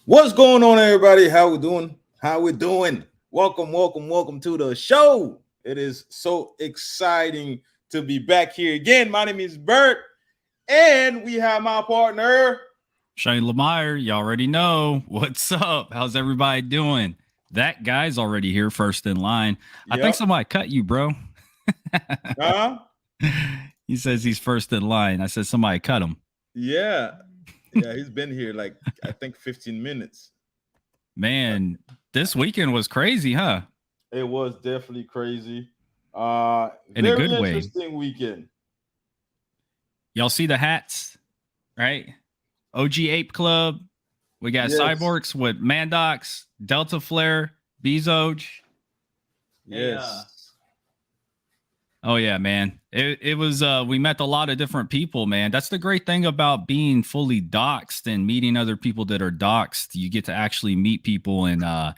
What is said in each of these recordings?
What's going on, everybody? How we doing? How we doing? Welcome to the show. It is so exciting to be back here again. My name is Bert, and we have my partner. Shane Lemire, you already know. What's up? How's everybody doing? That guy's already here first in line. I think Yep. somebody cut you, bro. Huh? He says he's first in line. I said somebody cut him. Yeah. Yeah, he's been here like I think 15 minutes. Man, this weekend was crazy, huh? It was definitely crazy. In a Very good way. interesting weekend. Y'all see the hats, right? OG Ape Club. We got Yes. Cyborgs with Mandox, Delta Flare, Bezoj. Yes. Oh yeah, man. It was we met a lot of different people, man. That's the great thing about being fully doxxed and meeting other people that are doxxed. You get to actually meet people, and I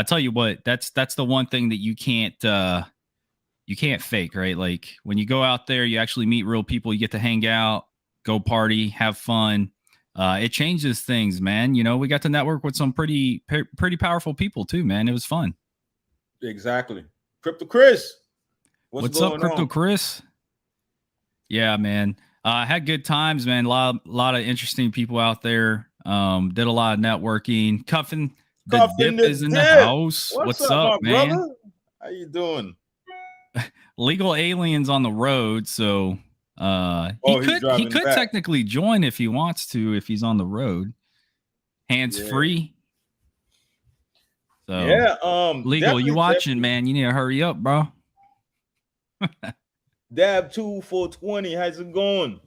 tell you what, that's the one thing that you can't fake, right? Like when you go out there, you actually meet real people, you get to hang out, go party, have fun. It changes things, man. You know, we got to network with some pretty powerful people too, man. It was fun. Exactly. Crypto Chris. What's up, Crypto Chris? Yeah, man. I had good times, man. A lot of interesting people out there. Did a lot of networking. Cuffin the Dip is in the house. What's up, my man? brother? How you doing? Legal aliens on the road, so he could technically join if he wants to, if he's on the road. Hands free. So yeah, legal, you watching, man? You need to hurry up, bro. Dab 2 420. How's it going?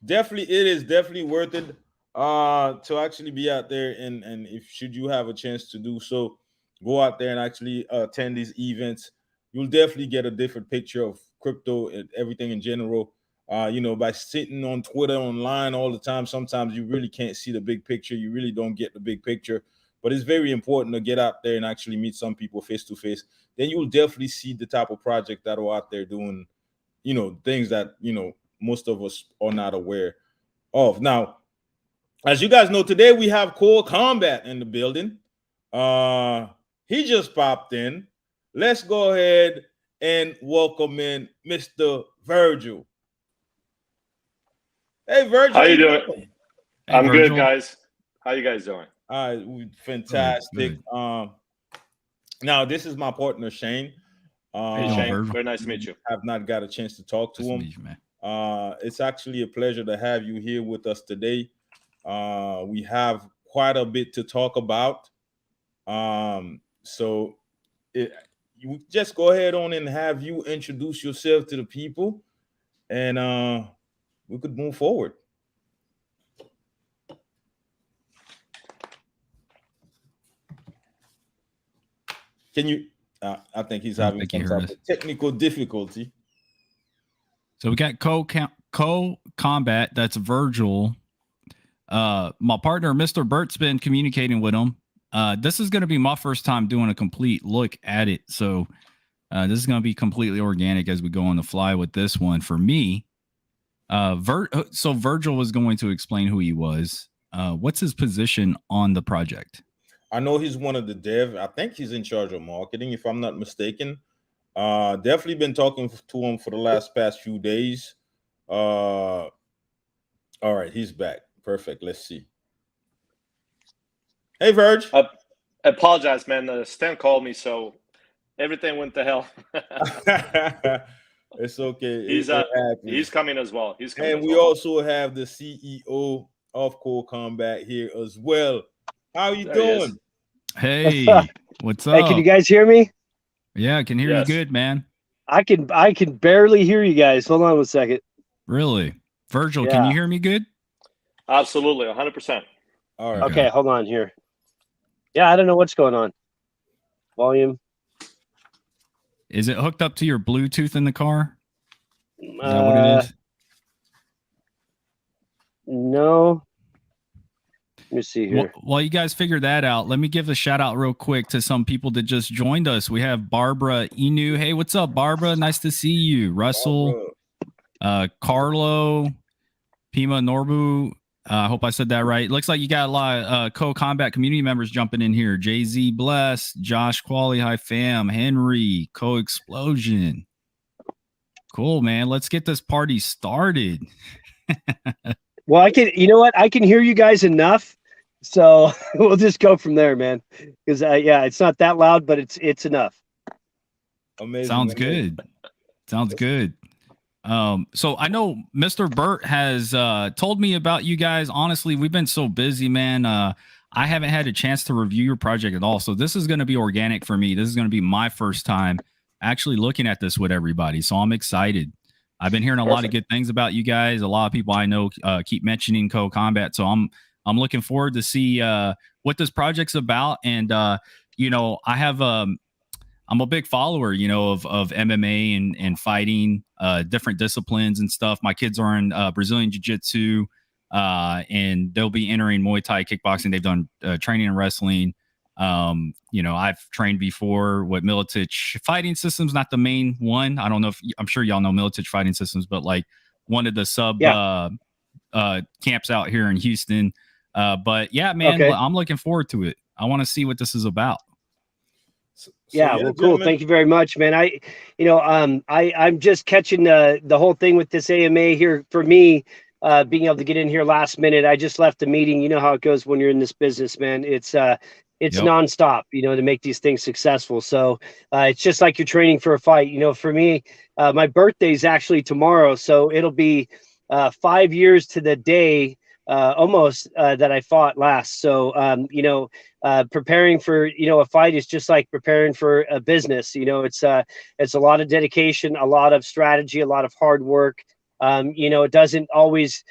Definitely, it is definitely worth it to actually be out there, and if should you have a chance to do so, go out there and actually attend these events. You'll definitely get a different picture of crypto and everything in general. By sitting on Twitter online all the time, sometimes you really can't see the big picture. You really don't get the big picture. But it's very important to get out there and actually meet some people face to face. Then you'll definitely see the type of project that are out there doing, things that, most of us are not aware of. Now, as you guys know, today we have Core Combat in the building. He just popped in. Let's go ahead and welcome in Mr. Virgil. Hey, Virgil. How you doing? Hey, I'm Virgil. good, guys. How you guys doing? All right, fantastic. Good. Now this is my partner Shane. Hey, Shane. Very nice to meet you. I've not got a chance to talk to him. Meet you, man. It's actually a pleasure to have you here with us today. We have quite a bit to talk about. So you just go ahead on and have you introduce yourself to the people, and we could move forward. Can you? I think he's having some type of technical difficulty. So we got co-combat. That's Virgil. My partner, Mr. Bert's been communicating with him. This is going to be my first time doing a complete look at it. So this is going to be completely organic as we go on the fly with this one for me. So Virgil was going to explain who he was. What's his position on the project? I know he's one of the dev. I think he's in charge of marketing, if I'm not mistaken. Definitely been talking to him for the past few days. All right, he's back. Perfect. Let's see. Hey, Virg. I apologize, man. Stan called me, so everything went to hell. It's okay. He's coming as well. And we also have the CEO of Core Combat here as well. How you doing? Hey, what's up? Hey, can you guys hear me? Yeah, I can hear you good, man. I can barely hear you guys. Hold on 1 second. Really? Virgil, can you hear me good? Absolutely, 100%. All right. Okay, hold on here. Yeah, I don't know what's going on. Volume. Is it hooked up to your Bluetooth in the car? Is that what it is? No. Let me see here. While you guys figure that out, let me give a shout out real quick to some people that just joined us. We have Barbara Inu. Hey, what's up, Barbara? Nice to see you. Russell, Carlo, Pima Norbu, I hope I said that right. Looks like you got a lot of co-combat community members jumping in here. Jay-Z Bless, Josh Quali, Hi Fam, Henry, Co-Explosion. Cool, man. Let's get this party started. Well, you know what? I can hear you guys enough. So we'll just go from there, man. Because yeah, it's not that loud, but it's enough. Amazing. Sounds good. Sounds good. So I know Mr. Burt has told me about you guys. Honestly, we've been so busy, man. I haven't had a chance to review your project at all. So this is going to be organic for me. This is going to be my first time actually looking at this with everybody. So I'm excited. I've been hearing a lot of good things about you guys. A lot of people I know keep mentioning co-combat. So I'm looking forward to see what this project's about. And you know, I'm a big follower, you know, of MMA and fighting, different disciplines and stuff. My kids are in Brazilian Jiu-Jitsu, and they'll be entering Muay Thai, kickboxing. They've done training and wrestling. You know, I've trained before with Militich fighting systems, not the main one. I don't know if I'm sure y'all know Militich fighting systems, but like one of the sub camps out here in Houston. But yeah, man, Okay. I'm looking forward to it. I want to see what this is about. Yeah, well, cool. Thank you very much, man. I'm just catching the whole thing with this AMA here for me. Being able to get in here last minute. I just left the meeting. You know how it goes when you're in this business, man. It's nonstop, you know, to make these things successful. So it's just like you're training for a fight. You know, for me, my birthday is actually tomorrow, so it'll be 5 years to the day almost that I fought last. So you know, preparing for, you know, a fight is just like preparing for a business. You know, it's a lot of dedication, a lot of strategy, a lot of hard work. You know, it doesn't always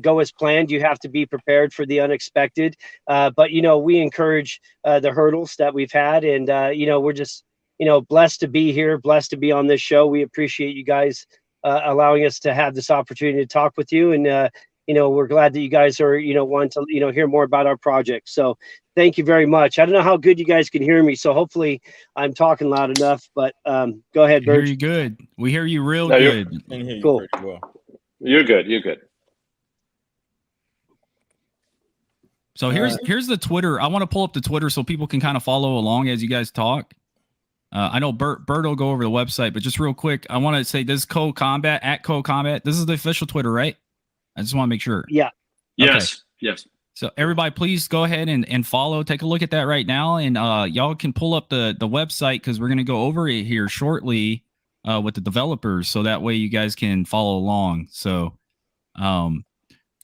go as planned. You have to be prepared for the unexpected. But, you know, we encourage the hurdles that we've had. And, you know, we're just, you know, blessed to be here, blessed to be on this show. We appreciate you guys allowing us to have this opportunity to talk with you. And, you know, we're glad that you guys are, you know, wanting to, you know, hear more about our project. So thank you very much. I don't know how good you guys can hear me, so hopefully I'm talking loud enough, but go ahead, Bert. Hear you good. We hear you real good. Can hear you cool. pretty well. You're good. You're good. So here's the Twitter. I want to pull up the Twitter so people can kind of follow along as you guys talk. I know Bert will go over the website, but just real quick, I want to say this is Co-Combat at Co-Combat. This is the official Twitter, right? I just want to make sure. Yeah. Yes. Okay. Yes. So everybody, please go ahead and follow. Take a look at that right now, and y'all can pull up the website because we're going to go over it here shortly with the developers, so that way you guys can follow along. So,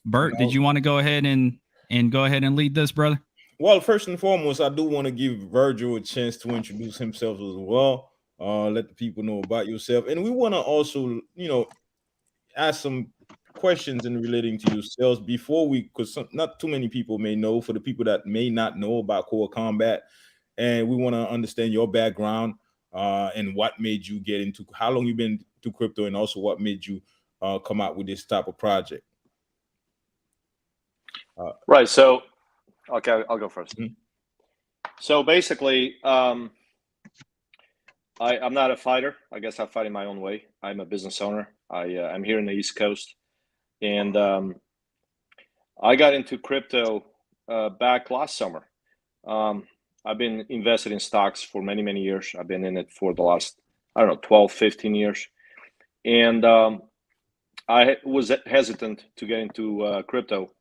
Bert, did you want to go ahead and lead this, brother? Well, first and foremost, I do want to give Virgil a chance to introduce himself as well. Let the people know about yourself, and we want to also, you know, ask some questions in relating to yourselves before because not too many people may know. For the people that may not know about co-combat, and we want to understand your background and what made you get into, how long you've been to crypto, and also what made you come out with this type of project. Right. So, okay, I'll go first. Mm-hmm. So basically, I'm not a fighter. I guess I fight in my own way. I'm a business owner. I'm here in the East Coast, and I got into crypto back last summer. I've been invested in stocks for many, many years. I've been in it for the last, 12, 15 years. And I was hesitant to get into crypto,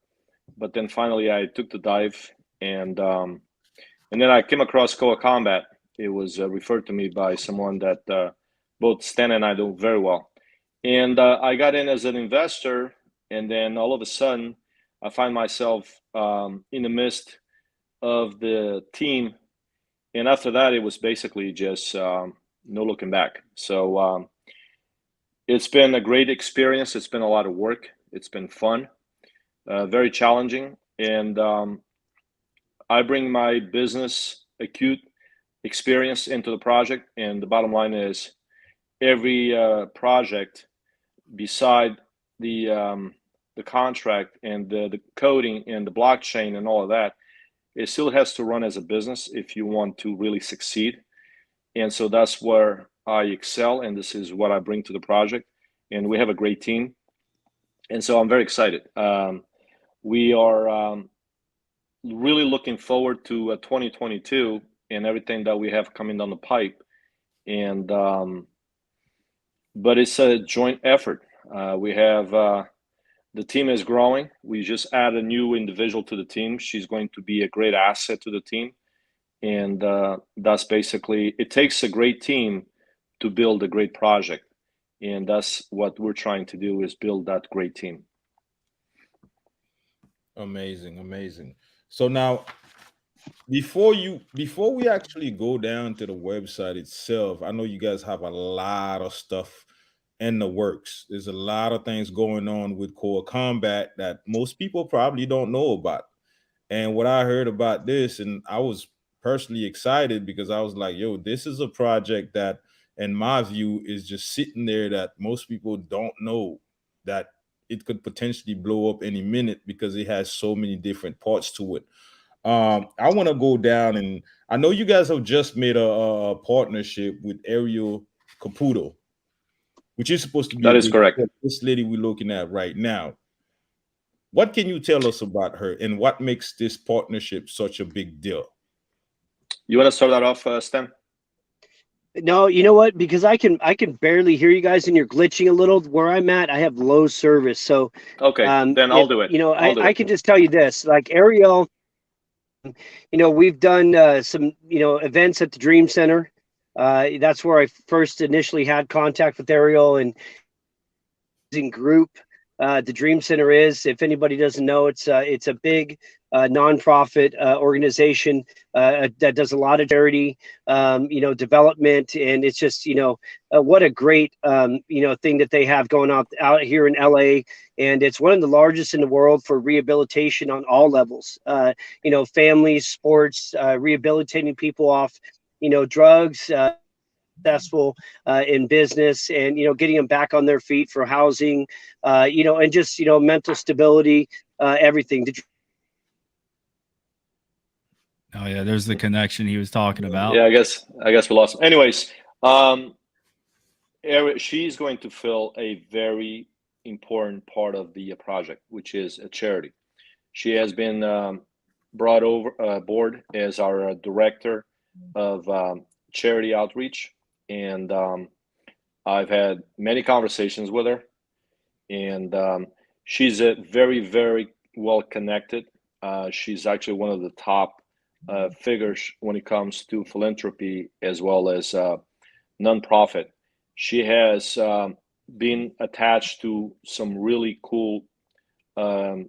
but then finally I took the dive, and then I came across co-combat. It was referred to me by someone that both Stan and I do very well. And I got in as an investor, and then all of a sudden, I find myself in the midst of the team. And after that, it was basically just no looking back. So it's been a great experience. It's been a lot of work. It's been fun, very challenging. And I bring my business acute experience into the project. And the bottom line is every project, beside the contract and the coding and the blockchain and all of that, it still has to run as a business if you want to really succeed. And so that's where I excel, and this is what I bring to the project. And we have a great team, and so I'm very excited. we are really looking forward to 2022 and everything that we have coming down the pipe. And but it's a joint effort. We have the team is growing. We just add a new individual to the team. She's going to be a great asset to the team. And that's basically, it takes a great team to build a great project. And that's what we're trying to do, is build that great team. Amazing, amazing. So now, before we actually go down to the website itself, I know you guys have a lot of stuff in the works. There's a lot of things going on with Core Combat that most people probably don't know about. And what I heard about this, and I was personally excited because I was like, yo, this is a project that, in my view, is just sitting there that most people don't know that it could potentially blow up any minute because it has so many different parts to it. I want to go down, and I know you guys have just made a partnership with Ariel Caputo, which is supposed to be a That is big correct. this lady we're looking at right now. What can you tell us about her, and what makes this partnership such a big deal? You want to start that off, Stan? No, you know what? Because I can barely hear you guys, and you're glitching a little. Where I'm at, I have low service. So, Okay, then I'll do it. You know, I'll do I it. can just tell you this: like Ariel, you know, we've done some, you know, events at the Dream Center. That's where I first initially had contact with Ariel, and in group. The Dream Center is, if anybody doesn't know, it's a big nonprofit organization that does a lot of charity, you know, development, and it's just, you know, what a great you know, thing that they have going on out here in LA, and it's one of the largest in the world for rehabilitation on all levels. You know, families, sports, rehabilitating people off, you know, drugs. Successful in business, and, you know, getting them back on their feet for housing, you know, and just, you know, mental stability, everything. Oh yeah, there's the connection he was talking about. Yeah, I guess we lost him. Anyways, she's going to fill a very important part of the project, which is a charity. She has been brought over board as our director of charity outreach, and I've had many conversations with her, and she's a very well connected. She's actually one of the top figures when it comes to philanthropy as well as nonprofit. She has been attached to some really cool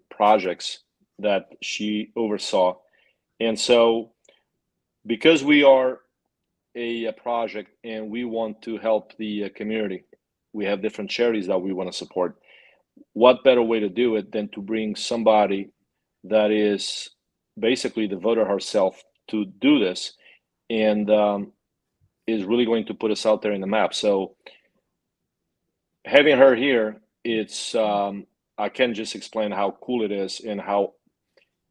projects that she oversaw, and so because we are a project and we want to help the community, we have different charities that we want to support. What better way to do it than to bring somebody that is basically devoted herself to do this, and is really going to put us out there in the map. So having her here, it's I can just explain how cool it is and how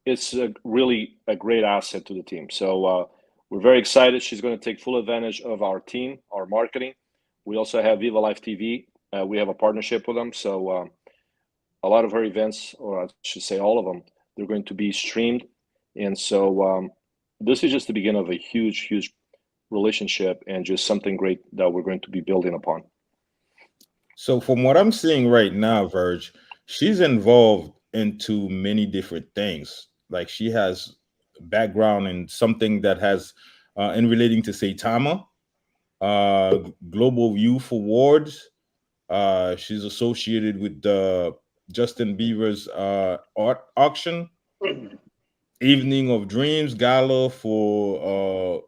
it's really a great asset to the team. So we're very excited. She's going to take full advantage of our team, our marketing. We also have Viva Life TV. We have a partnership with them. So a lot of her events, or I should say all of them, they're going to be streamed. And so this is just the beginning of a huge relationship, and just something great that we're going to be building upon. So from what I'm seeing right now, Verge, she's involved into many different things. Like, she has background in something that has in relating to Saitama, Global Youth Awards. She's associated with the Justin Bieber's art auction, Evening of Dreams Gala for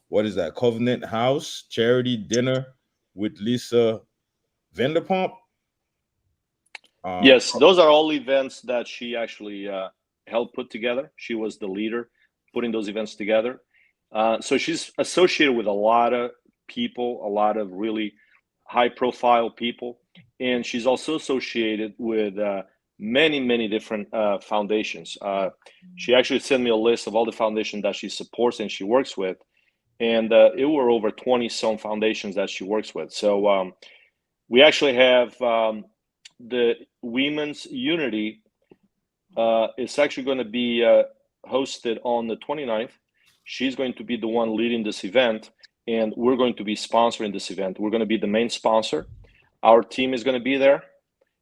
what is that? Covenant House charity dinner with Lisa Vanderpump. Yes, those are all events that she actually helped put together. She was the leader putting those events together. So she's associated with a lot of people, a lot of really high-profile people, and she's also associated with many different foundations. She actually sent me a list of all the foundations that she supports and she works with, and it were over 20 some foundations that she works with. So we actually have the Women's Unity It's actually going to be hosted on the 29th. She's going to be the one leading this event, and we're going to be sponsoring this event. We're going to be the main sponsor. Our team is going to be there,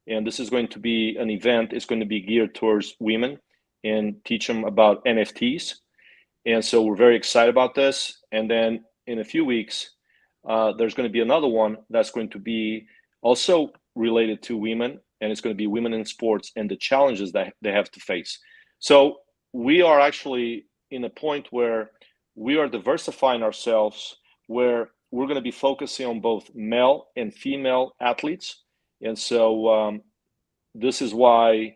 and this is going to be an event. It's going to be geared towards women and teach them about NFTs. And so we're very excited about this. And then in a few weeks, there's going to be another one that's going to be also related to women, and it's going to be women in sports and the challenges that they have to face. So we are actually in a point where we are diversifying ourselves, where we're going to be focusing on both male and female athletes. And so this is why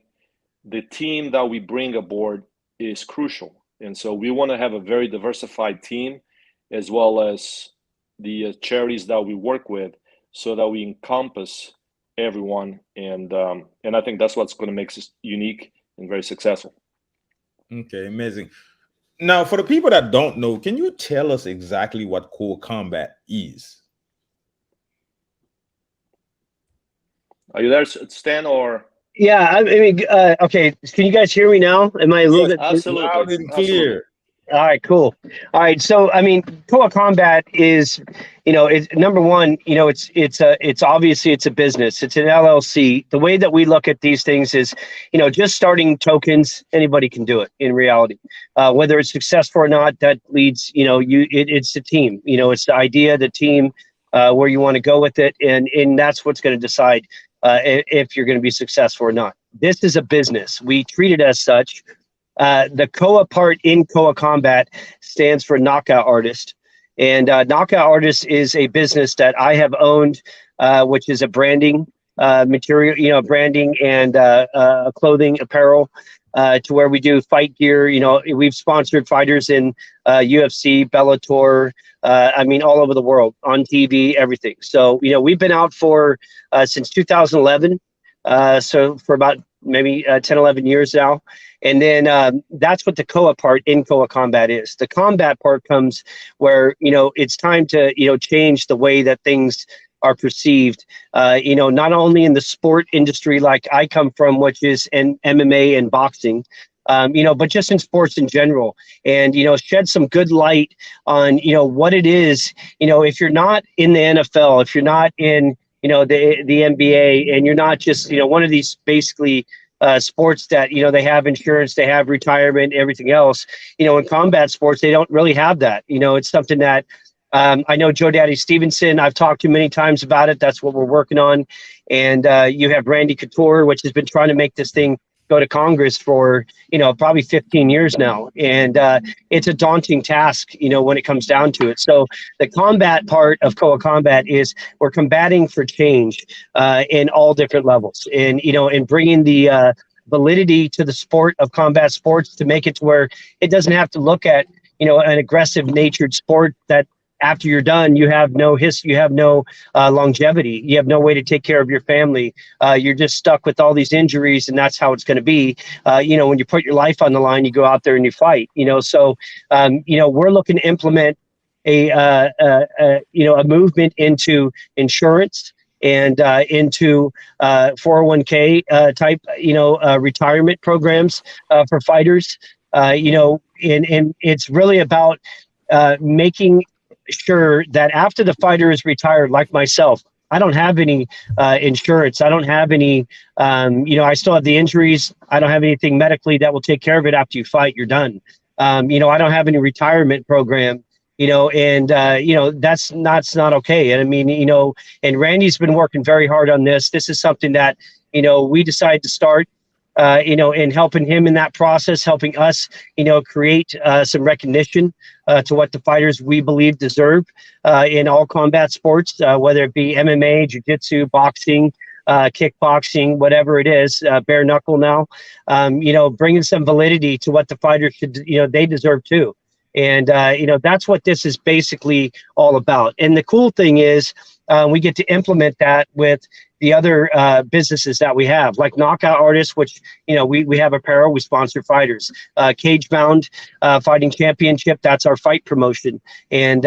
the team that we bring aboard is crucial. And so we want to have a very diversified team, as well as the charities that we work with, so that we encompass everyone. And I think that's what's going to make us unique and very successful. Okay, amazing. Now, for the people that don't know, can you tell us exactly what Koa Combat is? Are you there, Stan, or? Yeah, I mean, okay. Can you guys hear me now? Am I a little bit absolutely loud and clear? All right, cool. All right, so I mean, Koa Combat is, it's number one. It's obviously it's a business. It's an LLC. The way that we look at these things is, just starting tokens. Anybody can do it in reality. Whether it's successful or not, that leads. It's the team. It's the idea, the team, where you want to go with it, and that's what's going to decide if you're going to be successful or not. This is a business. We treat it as such. The Koa part in Koa Combat stands for Knockout Artist. And Knockout Artist is a business that I have owned, which is a branding material, branding and clothing, apparel, to where we do fight gear. We've sponsored fighters in UFC, Bellator, all over the world, on TV, everything. So, we've been out for since 2011. So for about maybe 10, 11 years now. And then that's what the Koa part in Koa Combat is. The combat part comes where, it's time to, change the way that things are perceived, not only in the sport industry like I come from, which is in MMA and boxing, but just in sports in general, and, shed some good light on, what it is, if you're not in the NFL, if you're not in, the NBA, and you're not just, one of these basically sports that, they have insurance, they have retirement, everything else, in combat sports, they don't really have that. It's something that I know Joe Daddy Stevenson, I've talked to many times about it. That's what we're working on. And you have Randy Couture, which has been trying to make this thing go to Congress for, probably 15 years now. And it's a daunting task, when it comes down to it. So the combat part of Koa Combat is we're combating for change in all different levels, and, and bringing the validity to the sport of combat sports to make it to where it doesn't have to look at, an aggressive natured sport that after you're done, you have no history, you have no longevity, you have no way to take care of your family. You're just stuck with all these injuries, and that's how it's going to be. When you put your life on the line, you go out there and you fight. So we're looking to implement a movement into insurance and into 401k type retirement programs for fighters. And it's really about making sure that after the fighter is retired, like myself, I don't have any insurance. I don't have any, I still have the injuries. I don't have anything medically that will take care of it after you fight. You're done. I don't have any retirement program, and that's not okay. And and Randy's been working very hard on this. This is something that, we decided to start, and helping him in that process, helping us, create some recognition to what the fighters we believe deserve in all combat sports, whether it be MMA, jiu-jitsu, boxing, kickboxing, whatever it is, bare knuckle now, bringing some validity to what the fighters should, they deserve too. And, that's what this is basically all about. And the cool thing is we get to implement that with the other businesses that we have, like Knockout Artists, which, we have apparel, we sponsor fighters. Cage Bound Fighting Championship, that's our fight promotion. And,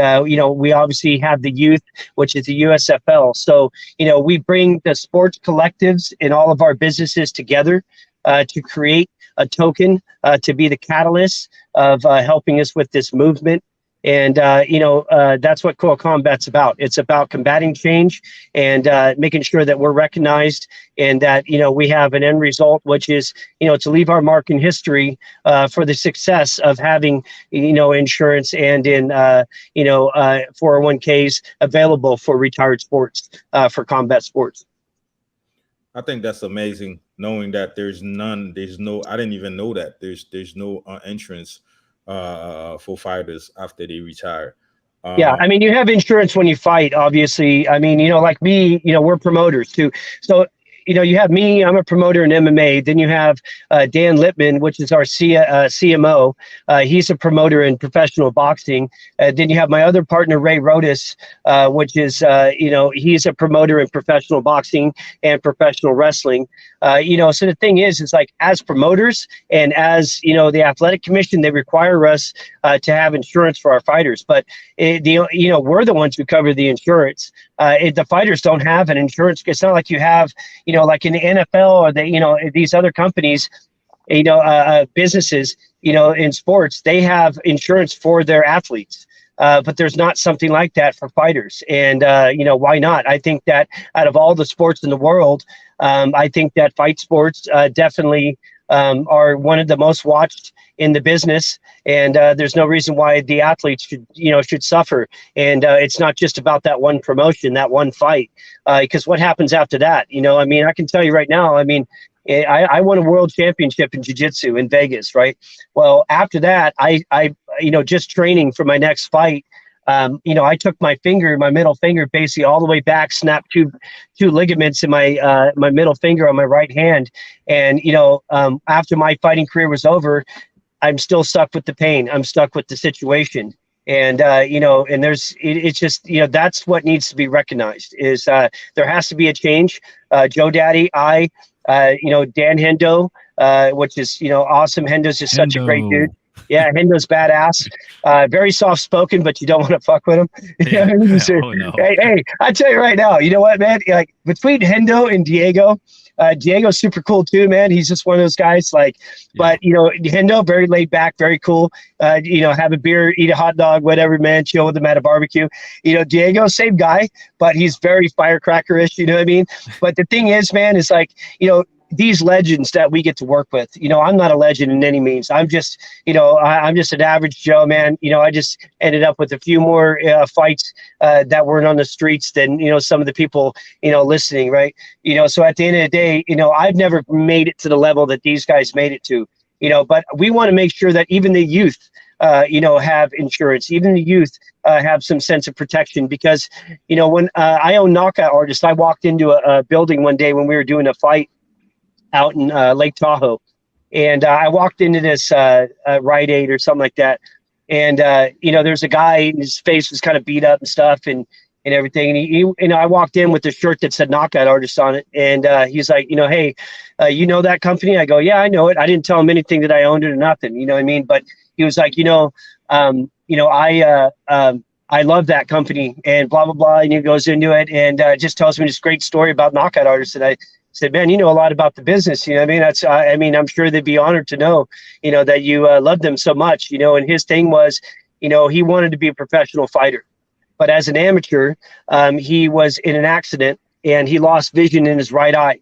we obviously have the youth, which is the USFL. So, we bring the sports collectives in all of our businesses together to create a token to be the catalyst of helping us with this movement. And, that's what Coil Combat's about. It's about combating change and making sure that we're recognized and that, we have an end result, which is, to leave our mark in history for the success of having, insurance and in, 401ks available for retired sports, for combat sports. I think that's amazing, knowing that I didn't even know that there's no entrance for fighters after they retire. Yeah, I mean, you have insurance when you fight, obviously. I mean, like me, we're promoters too. So, you have me, I'm a promoter in MMA. Then you have Dan Lippman, which is our CMO. He's a promoter in professional boxing. Then you have my other partner, Ray Rodas, which is, he's a promoter in professional boxing and professional wrestling. So the thing is like, as promoters and as, the athletic commission, they require us to have insurance for our fighters. But, we're the ones who cover the insurance. The fighters don't have an insurance. It's not like you have, like in the NFL or these other companies, businesses, in sports, they have insurance for their athletes. But there's not something like that for fighters. And, why not? I think that out of all the sports in the world, I think that fight sports definitely are one of the most watched in the business. And there's no reason why the athletes should suffer. And it's not just about that one promotion, that one fight, because what happens after that? I can tell you right now, I won a world championship in jiu-jitsu in Vegas, right? Well, after that, I just training for my next fight, I took my middle finger, basically all the way back, snapped two ligaments in my middle finger on my right hand. And, after my fighting career was over, I'm still stuck with the pain. I'm stuck with the situation. And, and it's just, that's what needs to be recognized is there has to be a change. Joe Daddy, Dan Hendo, which is, awesome. Hendo's just such a great dude. Yeah, Hendo's badass. Very soft spoken, but you don't want to fuck with him. Yeah. Oh, no. Hey, I tell you right now, you know what, man? Like between Hendo and Diego, Diego's super cool too, man. He's just one of those guys. But Hendo, very laid back, very cool. Have a beer, eat a hot dog, whatever, man. Chill with him at a barbecue. Diego, same guy, but he's very firecracker-ish. You know what I mean? But the thing is, man, is like, these legends that we get to work with, I'm not a legend in any means. I'm just, I'm just an average Joe, man. I just ended up with a few more fights that weren't on the streets than, some of the people, listening. Right. So at the end of the day, I've never made it to the level that these guys made it to, but we want to make sure that even the youth, have insurance, even the youth have some sense of protection because, when I own Knockout Artist, I walked into a building one day when we were doing a fight out in Lake Tahoe. And I walked into this Rite Aid or something like that. And, there's a guy and his face was kind of beat up and stuff and everything. And I walked in with a shirt that said Knockout Artist on it. And he's like, hey, that company? I go, yeah, I know it. I didn't tell him anything that I owned it or nothing. You know what I mean? But he was like, I love that company and blah, blah, blah. And he goes into it and just tells me this great story about Knockout Artists. And I said, man, you know a lot about the business. I'm sure they'd be honored to know, that you love them so much, and his thing was, he wanted to be a professional fighter. But as an amateur, he was in an accident and he lost vision in his right eye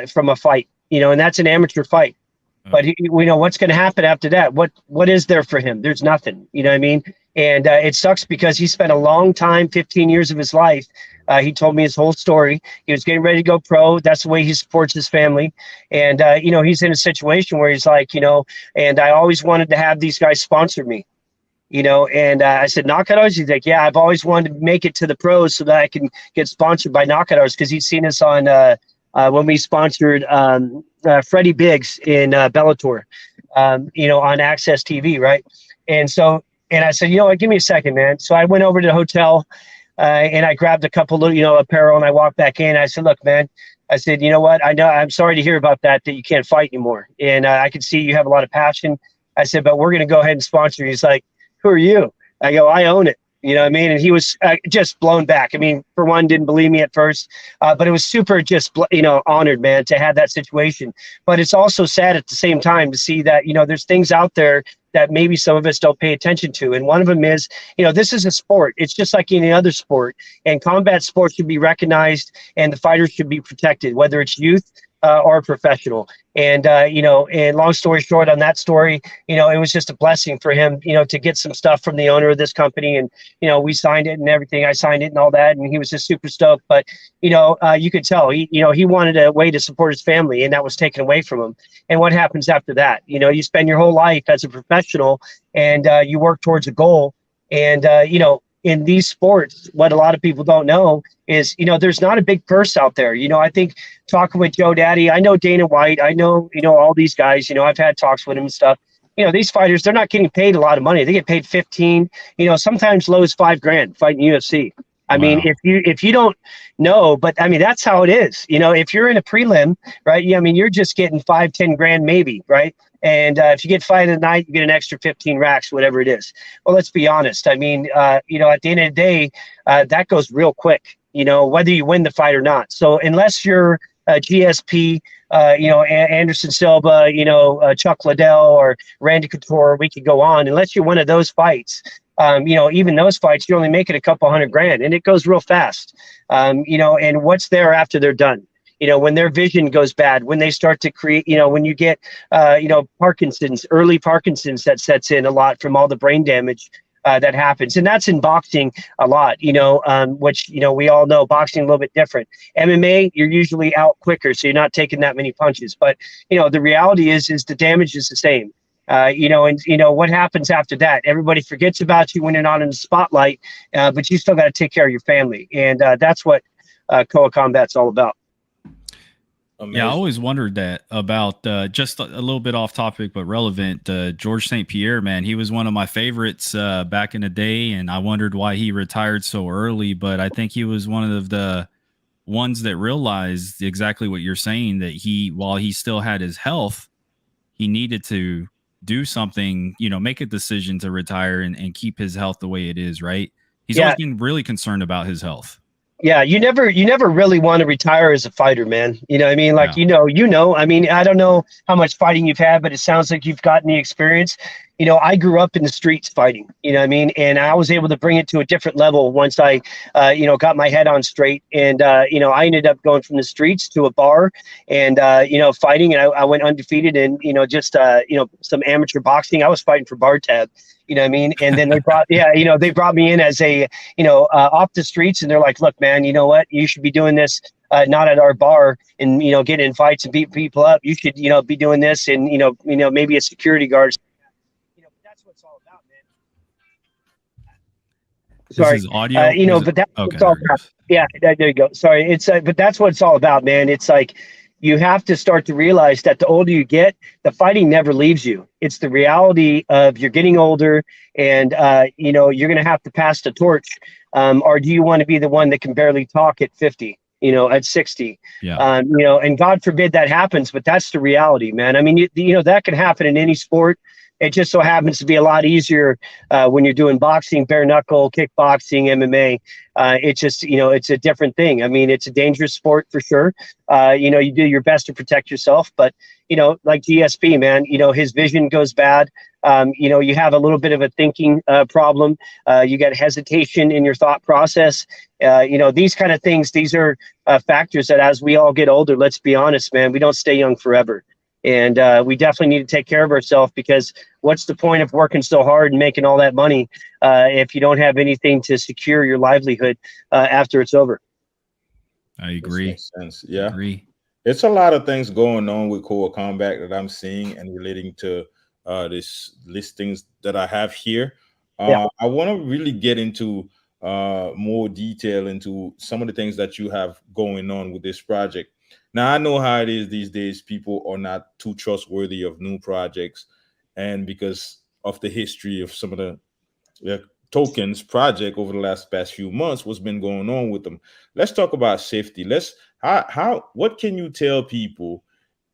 from a fight, and that's an amateur fight. But what's going to happen after that? What is there for him? There's nothing, you know what I mean? And it sucks because he spent a long time, 15 years of his life. He told me his whole story. He was getting ready to go pro. That's the way he supports his family. And, he's in a situation where he's like, and I always wanted to have these guys sponsor me, and I said, Knockout Artists? He's like, yeah, I've always wanted to make it to the pros so that I can get sponsored by Knockout Artists because he's seen us on when we sponsored Freddie Biggs in Bellator, on Access TV, right? And I said, give me a second, man. So I went over to the hotel and I grabbed a couple of, apparel and I walked back in. I said, look, man, I said, you know what? I'm sorry to hear about that you can't fight anymore. And I can see you have a lot of passion. I said, but we're going to go ahead and sponsor you. He's like, who are you? I go, I own it. You know what I mean? And he was just blown back. I mean, for one, didn't believe me at first, but it was super just, honored, man, to have that situation. But it's also sad at the same time to see that, there's things out there that maybe some of us don't pay attention to. And one of them is, this is a sport. It's just like any other sport. And combat sports should be recognized and the fighters should be protected, whether it's youth or professional. And, and long story short on that story, it was just a blessing for him, to get some stuff from the owner of this company. And, we signed it and everything. I signed it and all that. And he was just super stoked. But, you could tell he wanted a way to support his family, and that was taken away from him. And what happens after that? You spend your whole life as a professional and you work towards a goal. And, in these sports, what a lot of people don't know is, there's not a big purse out there. I think talking with Joe Daddy, I know Dana White, I know, all these guys, I've had talks with him and stuff. These fighters, they're not getting paid a lot of money. They get paid 15, sometimes low as $5,000 fighting UFC. I mean, if you don't know, but I mean, that's how it is. If you're in a prelim, right? You're just getting 5-10 grand maybe, right? And if you get fight of the night, you get an extra 15 racks, whatever it is. Well, let's be honest. I mean, at the end of the day, that goes real quick, whether you win the fight or not. So unless you're GSP, Anderson Silva, Chuck Liddell or Randy Couture, we could go on. Unless you're one of those fights, even those fights, you're only making a couple $100,000 and it goes real fast. And what's there after they're done? When their vision goes bad, when they start to create, when you get, early Parkinson's that sets in a lot from all the brain damage that happens. And that's in boxing a lot, which, we all know boxing a little bit different. MMA, you're usually out quicker, so you're not taking that many punches. But, the reality is the damage is the same. What happens after that? Everybody forgets about you when you're not in the spotlight, but you still got to take care of your family. And that's what Koa Combat's all about. Amazing. Yeah, I always wondered that about just a little bit off topic, but relevant. George St. Pierre, man, he was one of my favorites back in the day, and I wondered why he retired so early. But I think he was one of the ones that realized exactly what you're saying, that while he still had his health, he needed to do something, make a decision to retire and keep his health the way it is, right? He's always been really concerned about his health. Yeah, you never really want to retire as a fighter, man. You know what I mean? Like, I mean, I don't know how much fighting you've had, but it sounds like you've gotten the experience. I grew up in the streets fighting, you know what I mean? And I was able to bring it to a different level once I, got my head on straight. And, I ended up going from the streets to a bar and, fighting. And I went undefeated in, just, some amateur boxing. I was fighting for bar tab. You know what I mean? And then they brought me in as a, off the streets, and they're like, look, man, you know what? You should be doing this, not at our bar and, getting in fights and beat people up. You should, be doing this and, maybe a security guard. That's what it's all about, man. Sorry. This is audio. But that's what it's all about. Yeah, there you go. Sorry. It's, but that's what it's all about, man. It's like, you have to start to realize that the older you get, the fighting never leaves you. It's the reality of you're getting older and, you're going to have to pass the torch. Or do you want to be the one that can barely talk at 50, at 60? Yeah. And God forbid that happens, but that's the reality, man. I mean, that can happen in any sport. It just so happens to be a lot easier when you're doing boxing, bare knuckle, kickboxing, MMA. It's just, it's a different thing. I mean, it's a dangerous sport for sure. You do your best to protect yourself, but, like GSP, man, his vision goes bad. You have a little bit of a thinking problem. You got hesitation in your thought process. These kind of things, these are factors that as we all get older, let's be honest, man, we don't stay young forever. And we definitely need to take care of ourselves, because what's the point of working so hard and making all that money if you don't have anything to secure your livelihood after it's over? I agree. Makes sense. Yeah. I agree. It's a lot of things going on with Koa Combat that I'm seeing and relating to this listings that I have here. I want to really get into more detail into some of the things that you have going on with this project. Now, I know how it is these days. People are not too trustworthy of new projects. And because of the history of some of the tokens project over the past few months, what's been going on with them. Let's talk about safety. What can you tell people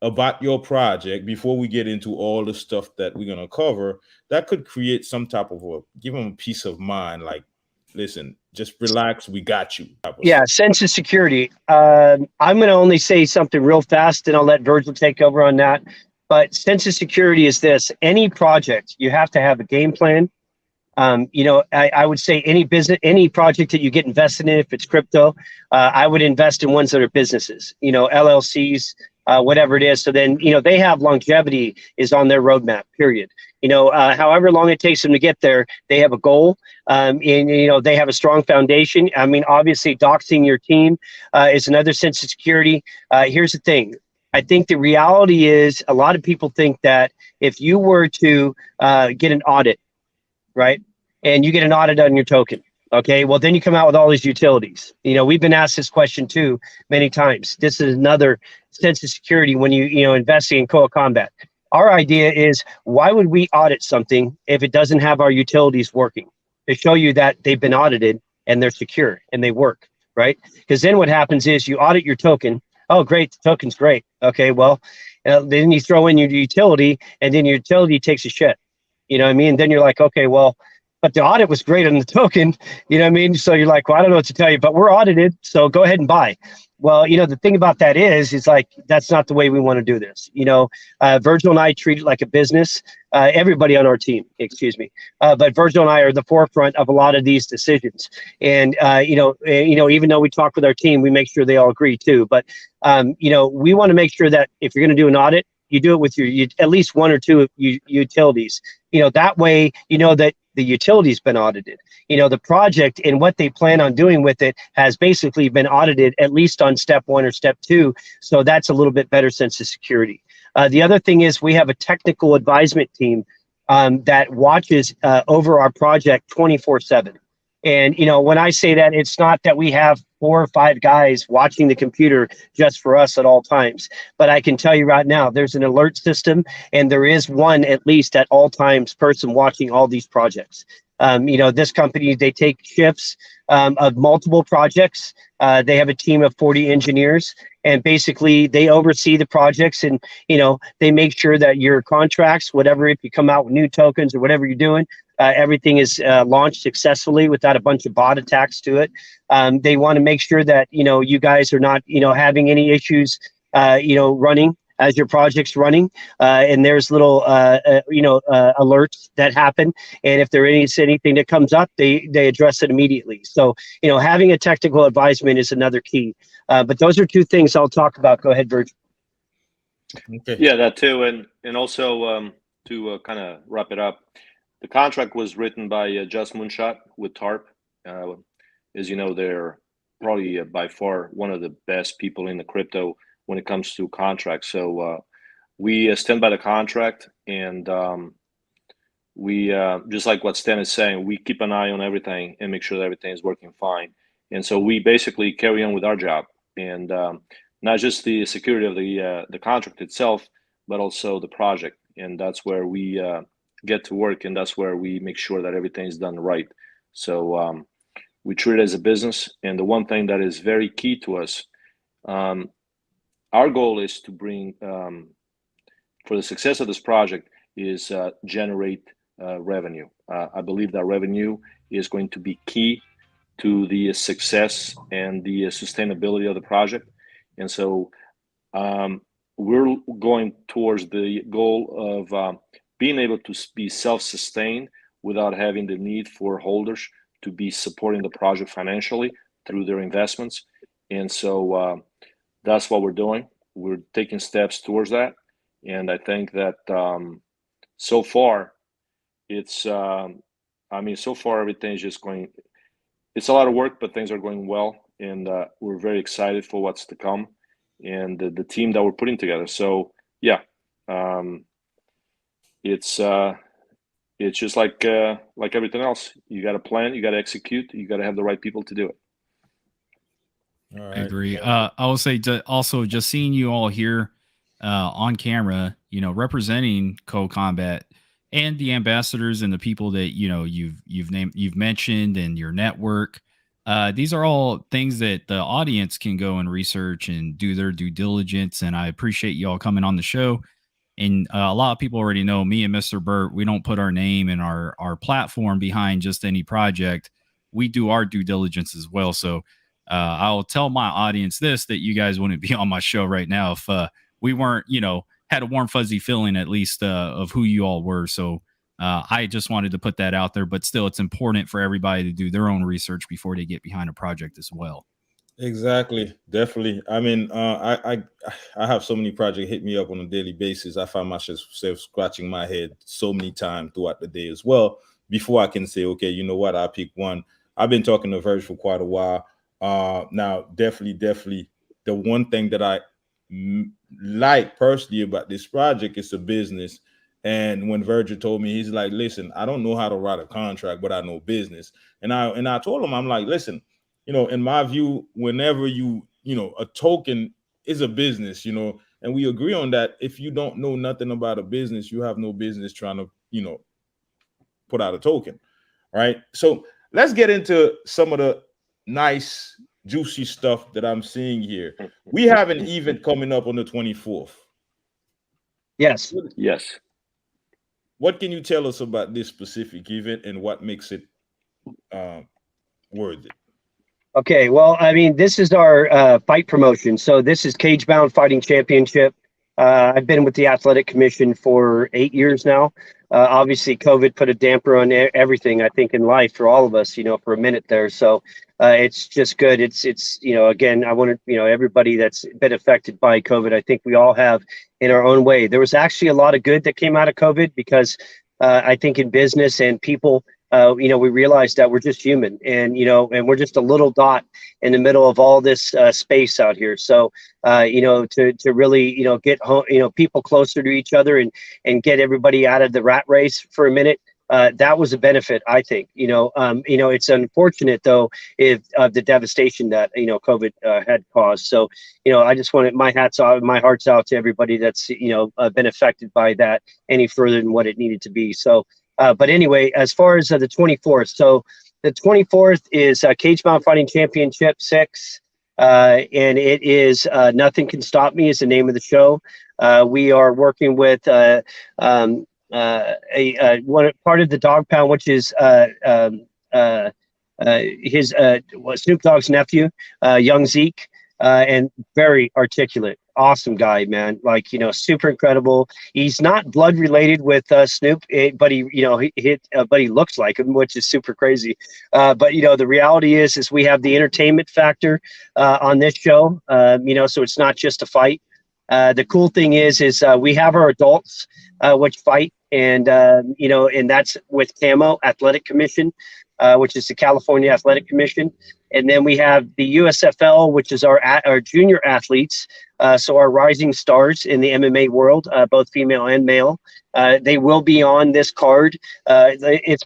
about your project before we get into all the stuff that we're going to cover that could create some type of give them a peace of mind? Like, listen, just relax, we got you. Yeah, sense of security. I'm going to only say something real fast, and I'll let Virgil take over on that. But sense of security is this: any project, you have to have a game plan. I would say any business, any project that you get invested in, if it's crypto, I would invest in ones that are businesses, LLCs, whatever it is. So then, they have longevity is on their roadmap, period. However long it takes them to get there, they have a goal, and, they have a strong foundation. I mean, obviously, doxing your team is another sense of security. Here's the thing. I think the reality is a lot of people think that if you were to get an audit, right, and you get an audit on your token, okay, well, then you come out with all these utilities. We've been asked this question too many times. This is another sense of security when you investing in Koa Combat. Our idea is, why would we audit something if it doesn't have our utilities working to show you that they've been audited and they're secure and they work, right? Because then what happens is you audit your token. Oh, great, the token's great. Okay, well, then you throw in your utility, and then your utility takes a shit. You know what I mean? Then you're like, okay, well, but the audit was great on the token. You know what I mean? So you're like, well, I don't know what to tell you, but we're audited, so go ahead and buy. Well, the thing about that is like, that's not the way we want to do this. Virgil and I treat it like a business. Everybody on our team, excuse me. But Virgil and I are the forefront of a lot of these decisions. And, even though we talk with our team, we make sure they all agree too. But, we want to make sure that if you're going to do an audit, you do it with at least one or two utilities. That way, that the utility's been audited. The project and what they plan on doing with it has basically been audited, at least on step 1 or step 2. So that's a little bit better sense of security. The other thing is we have a technical advisement team that watches over our project 24/7. And, when I say that, it's not that we have 4 or 5 guys watching the computer just for us at all times. But I can tell you right now, there's an alert system, and there is one, at least at all times, person watching all these projects. This company, they take shifts of multiple projects. They have a team of 40 engineers, and basically they oversee the projects, and, they make sure that your contracts, whatever, if you come out with new tokens or whatever you're doing, everything is launched successfully without a bunch of bot attacks to it. They want to make sure that, you guys are not, having any issues, running as your project's running. And there's little, alerts that happen. And if there is anything that comes up, they address it immediately. So, having a technical advisement is another key. But those are 2 things I'll talk about. Go ahead, Virgil. Okay. Yeah, that too. And also to kind of wrap it up, the contract was written by Just Moonshot with TARP. As you know, they're probably by far one of the best people in the crypto when it comes to contracts. So we stand by the contract, and we just like what Stan is saying, we keep an eye on everything and make sure that everything is working fine. And so we basically carry on with our job, and not just the security of the contract itself, but also the project. And that's where we get to work, and that's where we make sure that everything is done right. So we treat it as a business. And the one thing that is very key to us, our goal is to bring, for the success of this project, is generate revenue. I believe that revenue is going to be key to the success and the sustainability of the project. And so we're going towards the goal of being able to be self-sustained without having the need for holders to be supporting the project financially through their investments. And so that's what we're doing. We're taking steps towards that. And I think that so far, so far everything's just going, it's a lot of work, but things are going well. And we're very excited for what's to come and the team that we're putting together. So yeah, it's just like everything else. You got to plan, you got to execute, you got to have the right people to do it. All right. I agree. I will say also just seeing you all here on camera, representing Koa Combat and the ambassadors and the people that you've mentioned and your network. These are all things that the audience can go and research and do their due diligence. And I appreciate you all coming on the show. And a lot of people already know me and Mr. Burt. We don't put our name and our platform behind just any project. we do our due diligence as well. So I'll tell my audience this, that you guys wouldn't be on my show right now if we weren't, had a warm, fuzzy feeling at least of who you all were. So I just wanted to put that out there, but still it's important for everybody to do their own research before they get behind a project as well. Exactly, definitely. I mean, I have so many projects hit me up on a daily basis. I find myself scratching my head so many times throughout the day as well before I can say, okay, you know what, I'll pick one. I've been talking to Verge for quite a while. Now, definitely, the one thing that I like personally about this project is the business. And when Virgil told me, he's like, listen, I don't know how to write a contract, but I know business. And I told him, I'm like, listen, in my view, whenever a token is a business, and we agree on that. If you don't know nothing about a business, you have no business trying to, put out a token, right? So let's get into some of the nice, juicy stuff that I'm seeing here. We have an event coming up on the 24th. Yes. Yes. What can you tell us about this specific event and what makes it worth it? Okay, well, I mean, this is our fight promotion. So this is Cage Bound Fighting Championship. I've been with the Athletic Commission for 8 years now. Obviously, COVID put a damper on everything, I think, in life for all of us, for a minute there. So it's just good. It's again, I want to, everybody that's been affected by COVID, I think we all have in our own way. There was actually a lot of good that came out of COVID because I think in business and people, we realized that we're just human and we're just a little dot in the middle of all this space out here. So, to really, get home, people closer to each other and get everybody out of the rat race for a minute. That was a benefit, I think. It's unfortunate though, if the devastation that COVID had caused. So, I just wanted my heart's out to everybody that's been affected by that any further than what it needed to be. So. But anyway, as far as the 24th, so the 24th is Cage Bound Fighting Championship 6, and it is Nothing Can Stop Me is the name of the show. We are working with one part of the Dog Pound, which is Snoop Dogg's nephew, Young Zeke, and very articulate. Awesome guy, man. Like, super incredible. He's not blood related with Snoop, but he looks like him, which is super crazy. But the reality is we have the entertainment factor on this show. So it's not just a fight. The cool thing is we have our adults which fight, and and that's with CAMO Athletic Commission, which is the California Athletic Commission. And then we have the USFL, which is our junior athletes. So our rising stars in the MMA world, both female and male. They will be on this card. It's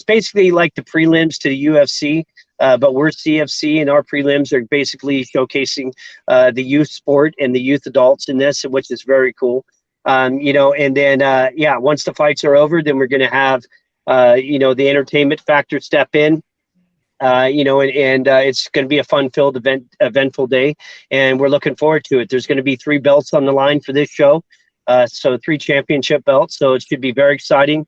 basically like the prelims to the UFC, but we're CFC, and our prelims are basically showcasing the youth sport and the youth adults in this, which is very cool. And then once the fights are over, then we're going to have the entertainment factor step in. It's going to be a fun-filled eventful day, and we're looking forward to it. There's going to be 3 belts on the line for this show, so 3 championship belts. So it should be very exciting.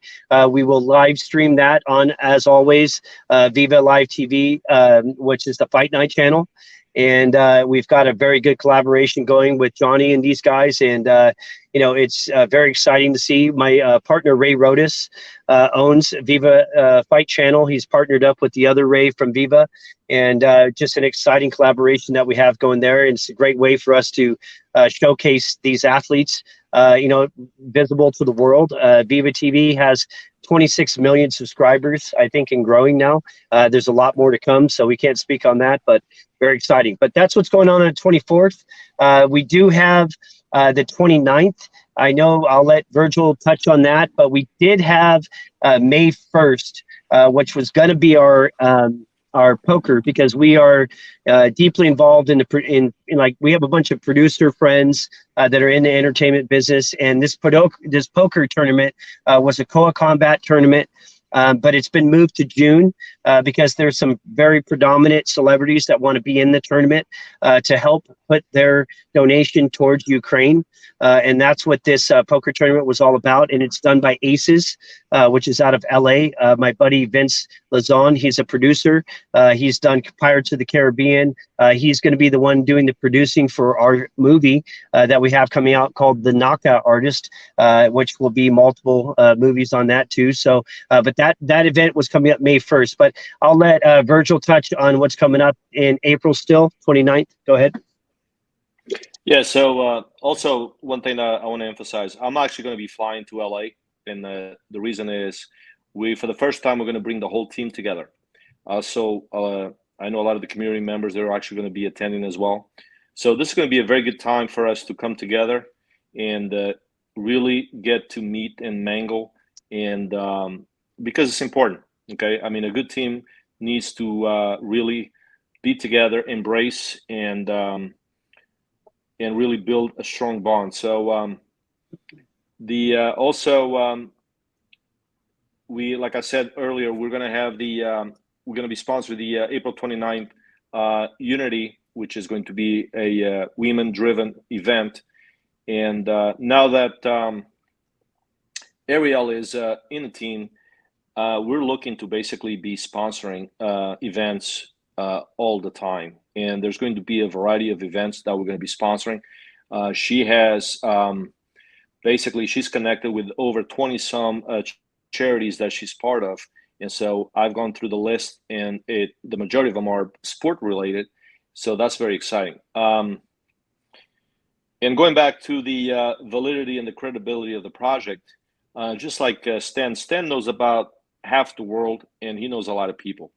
We will live stream that on, as always, Viva Live TV, which is the Fight Night channel. And we've got a very good collaboration going with Johnny and these guys. And, it's very exciting to see. My partner, Ray Rodas, owns Viva Fight Channel. He's partnered up with the other Ray from Viva. And just an exciting collaboration that we have going there. And it's a great way for us to showcase these athletes, visible to the world. Viva TV has 26 million subscribers, I think, and growing now. There's a lot more to come, so we can't speak on that, but very exciting. But that's what's going on the 24th. We do have the 29th. I know I'll let Virgil touch on that, but we did have May 1st, which was going to be our poker, because we are deeply involved in we have a bunch of producer friends that are in the entertainment business, and this poker tournament was a Koa Combat tournament, but it's been moved to June because there's some very predominant celebrities that want to be in the tournament to help put their donation towards Ukraine. And that's what this poker tournament was all about. And it's done by Aces, which is out of LA. My buddy Vince Lazon, he's a producer. He's done Pirates of the Caribbean. He's going to be the one doing the producing for our movie that we have coming out called The Knockout Artist, which will be multiple movies on that too. So, but that event was coming up May 1st. But I'll let Virgil touch on what's coming up in April still, 29th. Go ahead. Yeah, so also one thing that I want to emphasize, I'm actually going to be flying to LA, and the reason is for the first time, we're going to bring the whole team together. So I know a lot of the community members that are actually going to be attending as well. So this is going to be a very good time for us to come together and really get to meet and mingle, and because it's important, okay? I mean, a good team needs to really be together, embrace, and really build a strong bond. So we, like I said earlier, we're going to have we're going to be sponsoring the April 29th Unity, which is going to be a women-driven event. And now that Ariel is in the team, we're looking to basically be sponsoring events all the time. And there's going to be a variety of events that we're going to be sponsoring. She has basically, she's connected with over 20 some charities that she's part of. And so I've gone through the list, and the majority of them are sport related. So that's very exciting. And going back to the validity and the credibility of the project, just like Stan knows about half the world, and he knows a lot of people.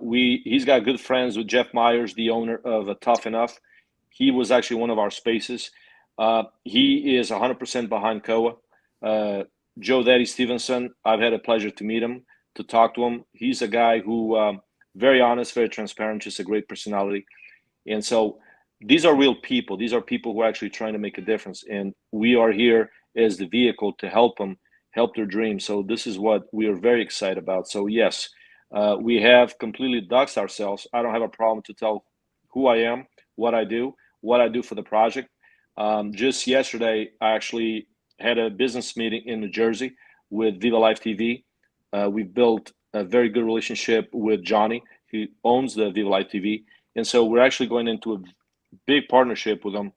He's got good friends with Jeff Myers, the owner of Tough Enough. He was actually one of our spaces. He is 100% behind Koa. Joe Daddy Stevenson, I've had a pleasure to meet him, to talk to him. He's a guy who very honest, very transparent, just a great personality. And so these are real people. These are people who are actually trying to make a difference. And we are here as the vehicle to help them, help their dreams. So this is what we are very excited about. So yes, we have completely doxed ourselves. I don't have a problem to tell who I am, what I do for the project. Just yesterday, I actually had a business meeting in New Jersey with Viva Life TV. We've built a very good relationship with Johnny, who owns the Viva Life TV. And so we're actually going into a big partnership with him,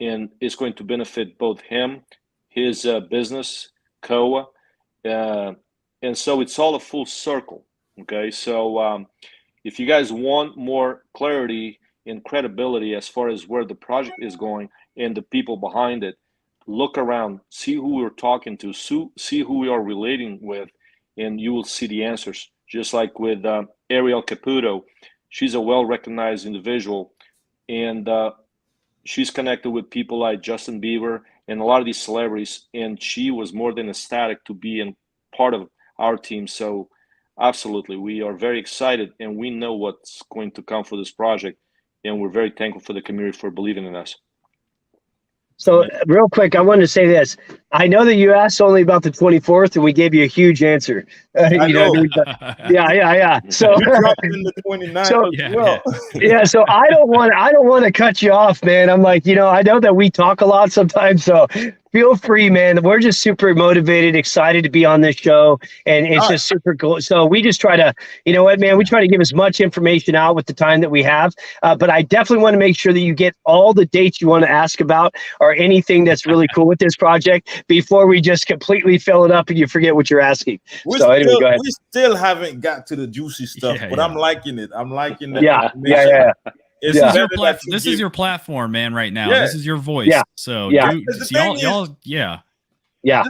and it's going to benefit both him, his business, Koa. And so it's all a full circle. Okay. So if you guys want more clarity and credibility as far as where the project is going and the people behind it, look around, see who we're talking to, see who we are relating with, and you will see the answers. Just like with Ariel Caputo, she's a well-recognized individual, and she's connected with people like Justin Bieber and a lot of these celebrities, and she was more than ecstatic to be in part of our team. So absolutely, we are very excited, and we know what's going to come for this project, and we're very thankful for the community for believing in us. So real quick, I wanted to say this. I know that you asked only about the 24th, and we gave you a huge answer. I know. Yeah. So you dropped in the 29th as well. Yeah. So I don't want to cut you off, man. I'm like, I know that we talk a lot sometimes, so feel free, man. We're just super motivated, excited to be on this show, and it's just super cool. So we just try to, you know what, man, we try to give as much information out with the time that we have. But I definitely want to make sure that you get all the dates you want to ask about or anything that's really cool with this project before we just completely fill it up and you forget what you're asking. Anyway, go ahead. We still haven't got to the juicy stuff, but I'm liking it. I'm liking that. Yeah. This is your platform, man, right now. This is your voice. Yeah. So yeah. The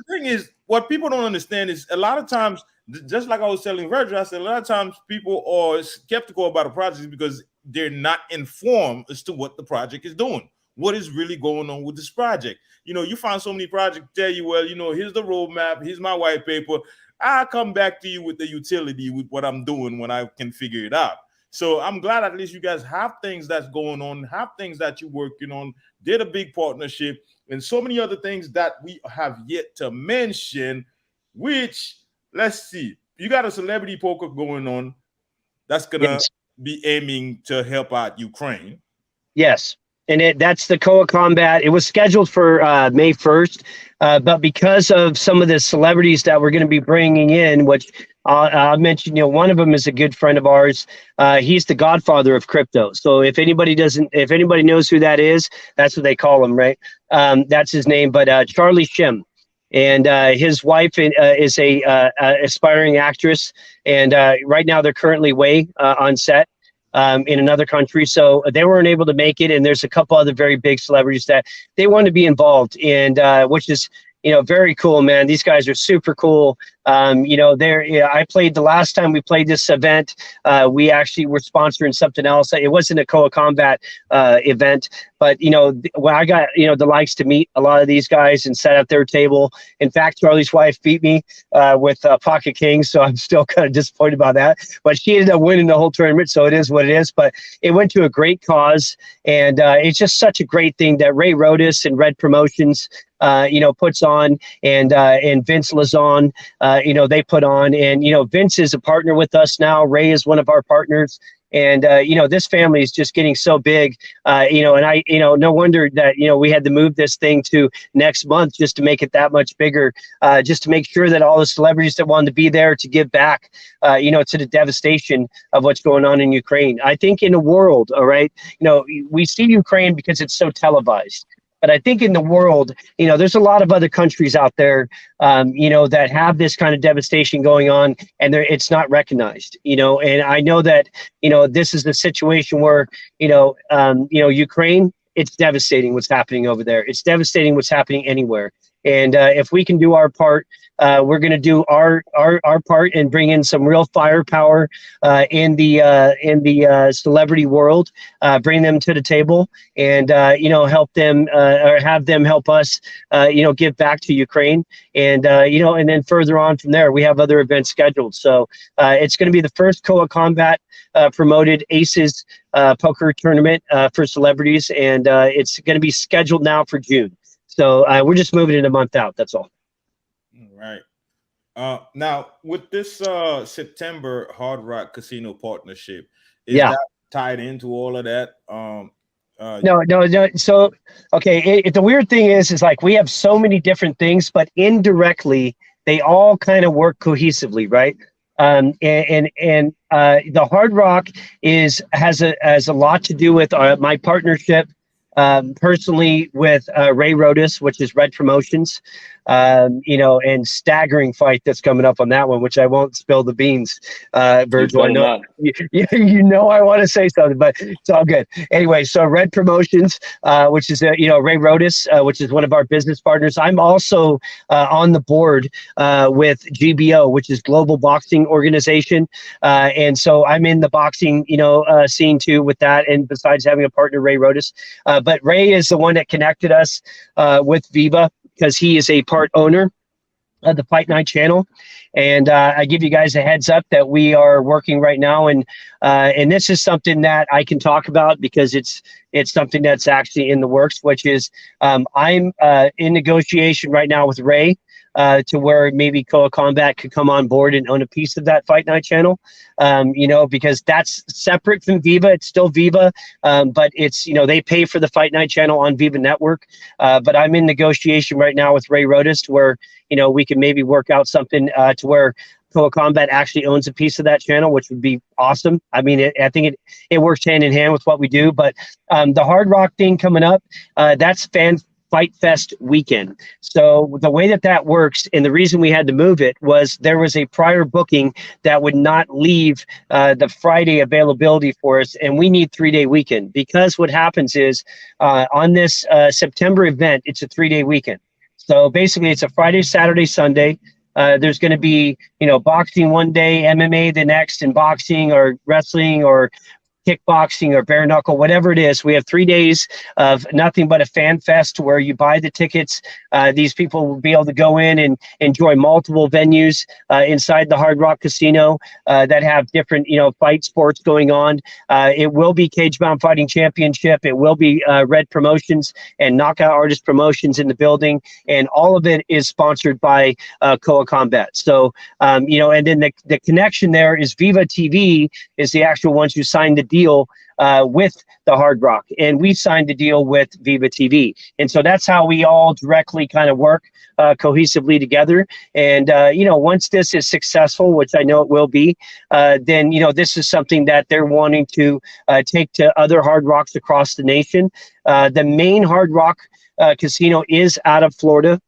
thing is, what people don't understand is a lot of times, just like I was telling Virgil, I said a lot of times people are skeptical about a project because they're not informed as to what the project is doing. What is really going on with this project? You find so many projects tell you, well, here's the roadmap, here's my white paper. I'll come back to you with the utility with what I'm doing when I can figure it out. So I'm glad at least you guys have things that's going on, have things that you're working on, did a big partnership, and so many other things that we have yet to mention, which, let's see, you got a celebrity poker going on that's gonna be aiming to help out Ukraine. Yes. And that's the Koa Combat. It was scheduled for May 1st, but because of some of the celebrities that we're going to be bringing in, which I'll mention, one of them is a good friend of ours. He's the godfather of crypto. So if anybody knows who that is, that's what they call him, right? That's his name. But Charlie Shim, and his wife is a aspiring actress, and right now they're currently away on set. In another country, so they weren't able to make it, and there's a couple other very big celebrities that they want to be involved, and which is very cool, man. These guys are super cool. I played the last time we played this event. We actually were sponsoring something else. It wasn't a Koa Combat event, but when I got the likes to meet a lot of these guys and sat at their table. In fact, Charlie's wife beat me with Pocket Kings, so I'm still kind of disappointed about that. But she ended up winning the whole tournament, so it is what it is. But it went to a great cause, and it's just such a great thing that Ray Rodas and Red Promotions puts on, and Vince Lazon, they put on, and Vince is a partner with us now. Ray is one of our partners, and this family is just getting so big, and I no wonder that we had to move this thing to next month just to make it that much bigger, just to make sure that all the celebrities that wanted to be there to give back to the devastation of what's going on in Ukraine. I think in the world, all right, we see Ukraine because it's so televised. But I think in the world, there's a lot of other countries out there, that have this kind of devastation going on, and it's not recognized, and I know that, this is the situation where, Ukraine, it's devastating what's happening over there. It's devastating what's happening anywhere. And if we can do our part, we're going to do our part and bring in some real firepower in the celebrity world, bring them to the table, and help them or have them help us, give back to Ukraine, and and then further on from there, we have other events scheduled. So it's going to be the first Koa Combat promoted Aces poker tournament for celebrities, and it's going to be scheduled now for June. So we're just moving it a month out. That's all. All right. Now, with this September Hard Rock Casino partnership, is that tied into all of that? No. So, okay. The weird thing is like we have so many different things, but indirectly, they all kind of work cohesively, right? And the Hard Rock has a lot to do with my partnership. Personally with Ray Rodas, which is Red Promotions, and staggering fight that's coming up on that one, which I won't spill the beans, Virgil. I know I want to say something, but it's all good. Anyway, so Red Promotions, which is Ray Rodas, which is one of our business partners. I'm also on the board with GBO, which is Global Boxing Organization, and so I'm in the boxing scene too with that. And besides having a partner, Ray Rodas. But Ray is the one that connected us with Viva because he is a part owner of the Fight Night channel. And I give you guys a heads up that we are working right now. And this is something that I can talk about because it's something that's actually in the works, which is I'm in negotiation right now with Ray to where maybe Koa Combat could come on board and own a piece of that Fight Night channel, because that's separate from Viva. It's still Viva, but it's, they pay for the Fight Night channel on Viva Network. But I'm in negotiation right now with Ray Rodas to where, we can maybe work out something to where Koa Combat actually owns a piece of that channel, which would be awesome. I mean, I think it works hand in hand with what we do. But the Hard Rock thing coming up, that's Fight Fest weekend. So the way that works, and the reason we had to move it was there was a prior booking that would not leave the Friday availability for us, and we need 3-day weekend because what happens is on this September event, it's a 3-day weekend. So basically, it's a Friday, Saturday, Sunday. There's going to be boxing one day, MMA the next, and boxing or wrestling or kickboxing or bare knuckle, whatever it is. We have 3 days of nothing but a fan fest where you buy the tickets. These people will be able to go in and enjoy multiple venues inside the Hard Rock Casino that have different, fight sports going on. It will be Cage Bound Fighting Championship. It will be Red Promotions and Knockout Artist Promotions in the building. And all of it is sponsored by Koa Combat. So, and then the connection there is Viva TV is the actual ones who signed the deal with the Hard Rock, and we signed the deal with Viva TV, and so that's how we all directly kind of work cohesively together. And once this is successful, which I know it will be, then this is something that they're wanting to take to other Hard Rocks across the nation. The main Hard Rock casino is out of Florida.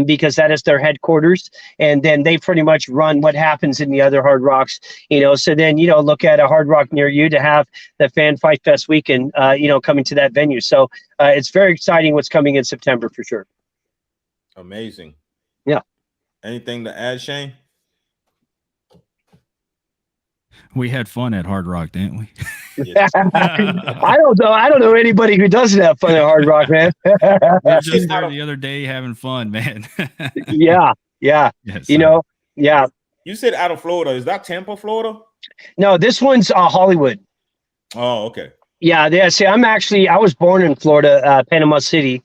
Because that is their headquarters, and then they pretty much run what happens in the other Hard Rocks, so then, look at a Hard Rock near you to have the Fan Fight Fest weekend, coming to that venue. So it's very exciting what's coming in September for sure. Amazing. Yeah. Anything to add, Shane? We had fun at Hard Rock, didn't we? Yeah. I don't know anybody who doesn't have fun at Hard Rock, man. We were just there the other day having fun, man. Yeah. Yes, yeah. You said out of Florida. Is that Tampa, Florida? No, this one's Hollywood. Oh, okay. Yeah. See, I was born in Florida, Panama City.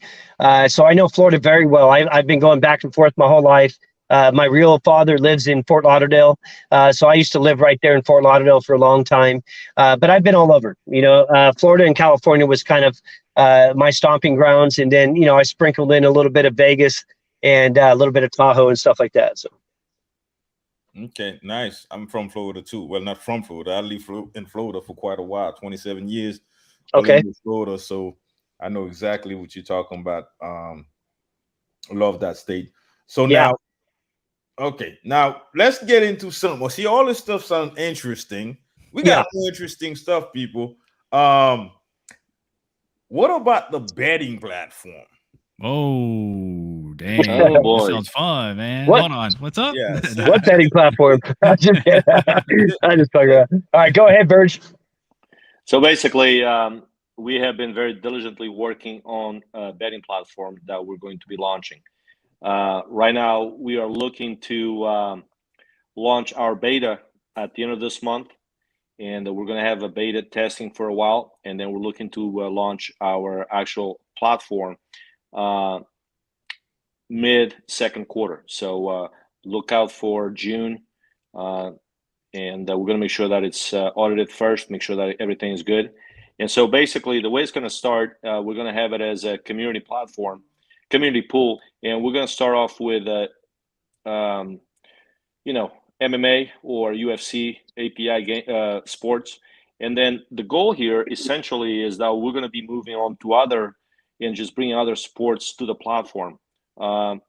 So I know Florida very well. I've been going back and forth my whole life. My real father lives in Fort Lauderdale. So I used to live right there in Fort Lauderdale for a long time. But I've been all over, Florida and California was kind of my stomping grounds. And then, I sprinkled in a little bit of Vegas and a little bit of Tahoe and stuff like that. So. Okay, nice. I'm from Florida too. Well, not from Florida. I lived in Florida for quite a while, 27 years. Okay. In Florida, so I know exactly what you're talking about. Love that state. So Yeah. Now let's get into some. Well, see, all this stuff sounds interesting. We got more interesting stuff, people. What about the betting platform? Oh, dang. Oh, boy. That sounds fun, man. What? Hold on. What's up? Yeah. What betting platform? I just fucking around. All right, go ahead, Verge. So basically, we have been very diligently working on a betting platform that we're going to be launching. Right now, we are looking to launch our beta at the end of this month, and we're going to have a beta testing for a while, and then we're looking to launch our actual platform mid second quarter. So look out for June, and we're going to make sure that it's audited first, make sure that everything is good. And so basically, the way it's going to start, we're going to have it as a community platform, community pool, and we're going to start off with MMA or UFC API sports, and then the goal here essentially is that we're going to be moving on to other and just bringing other sports to the platform.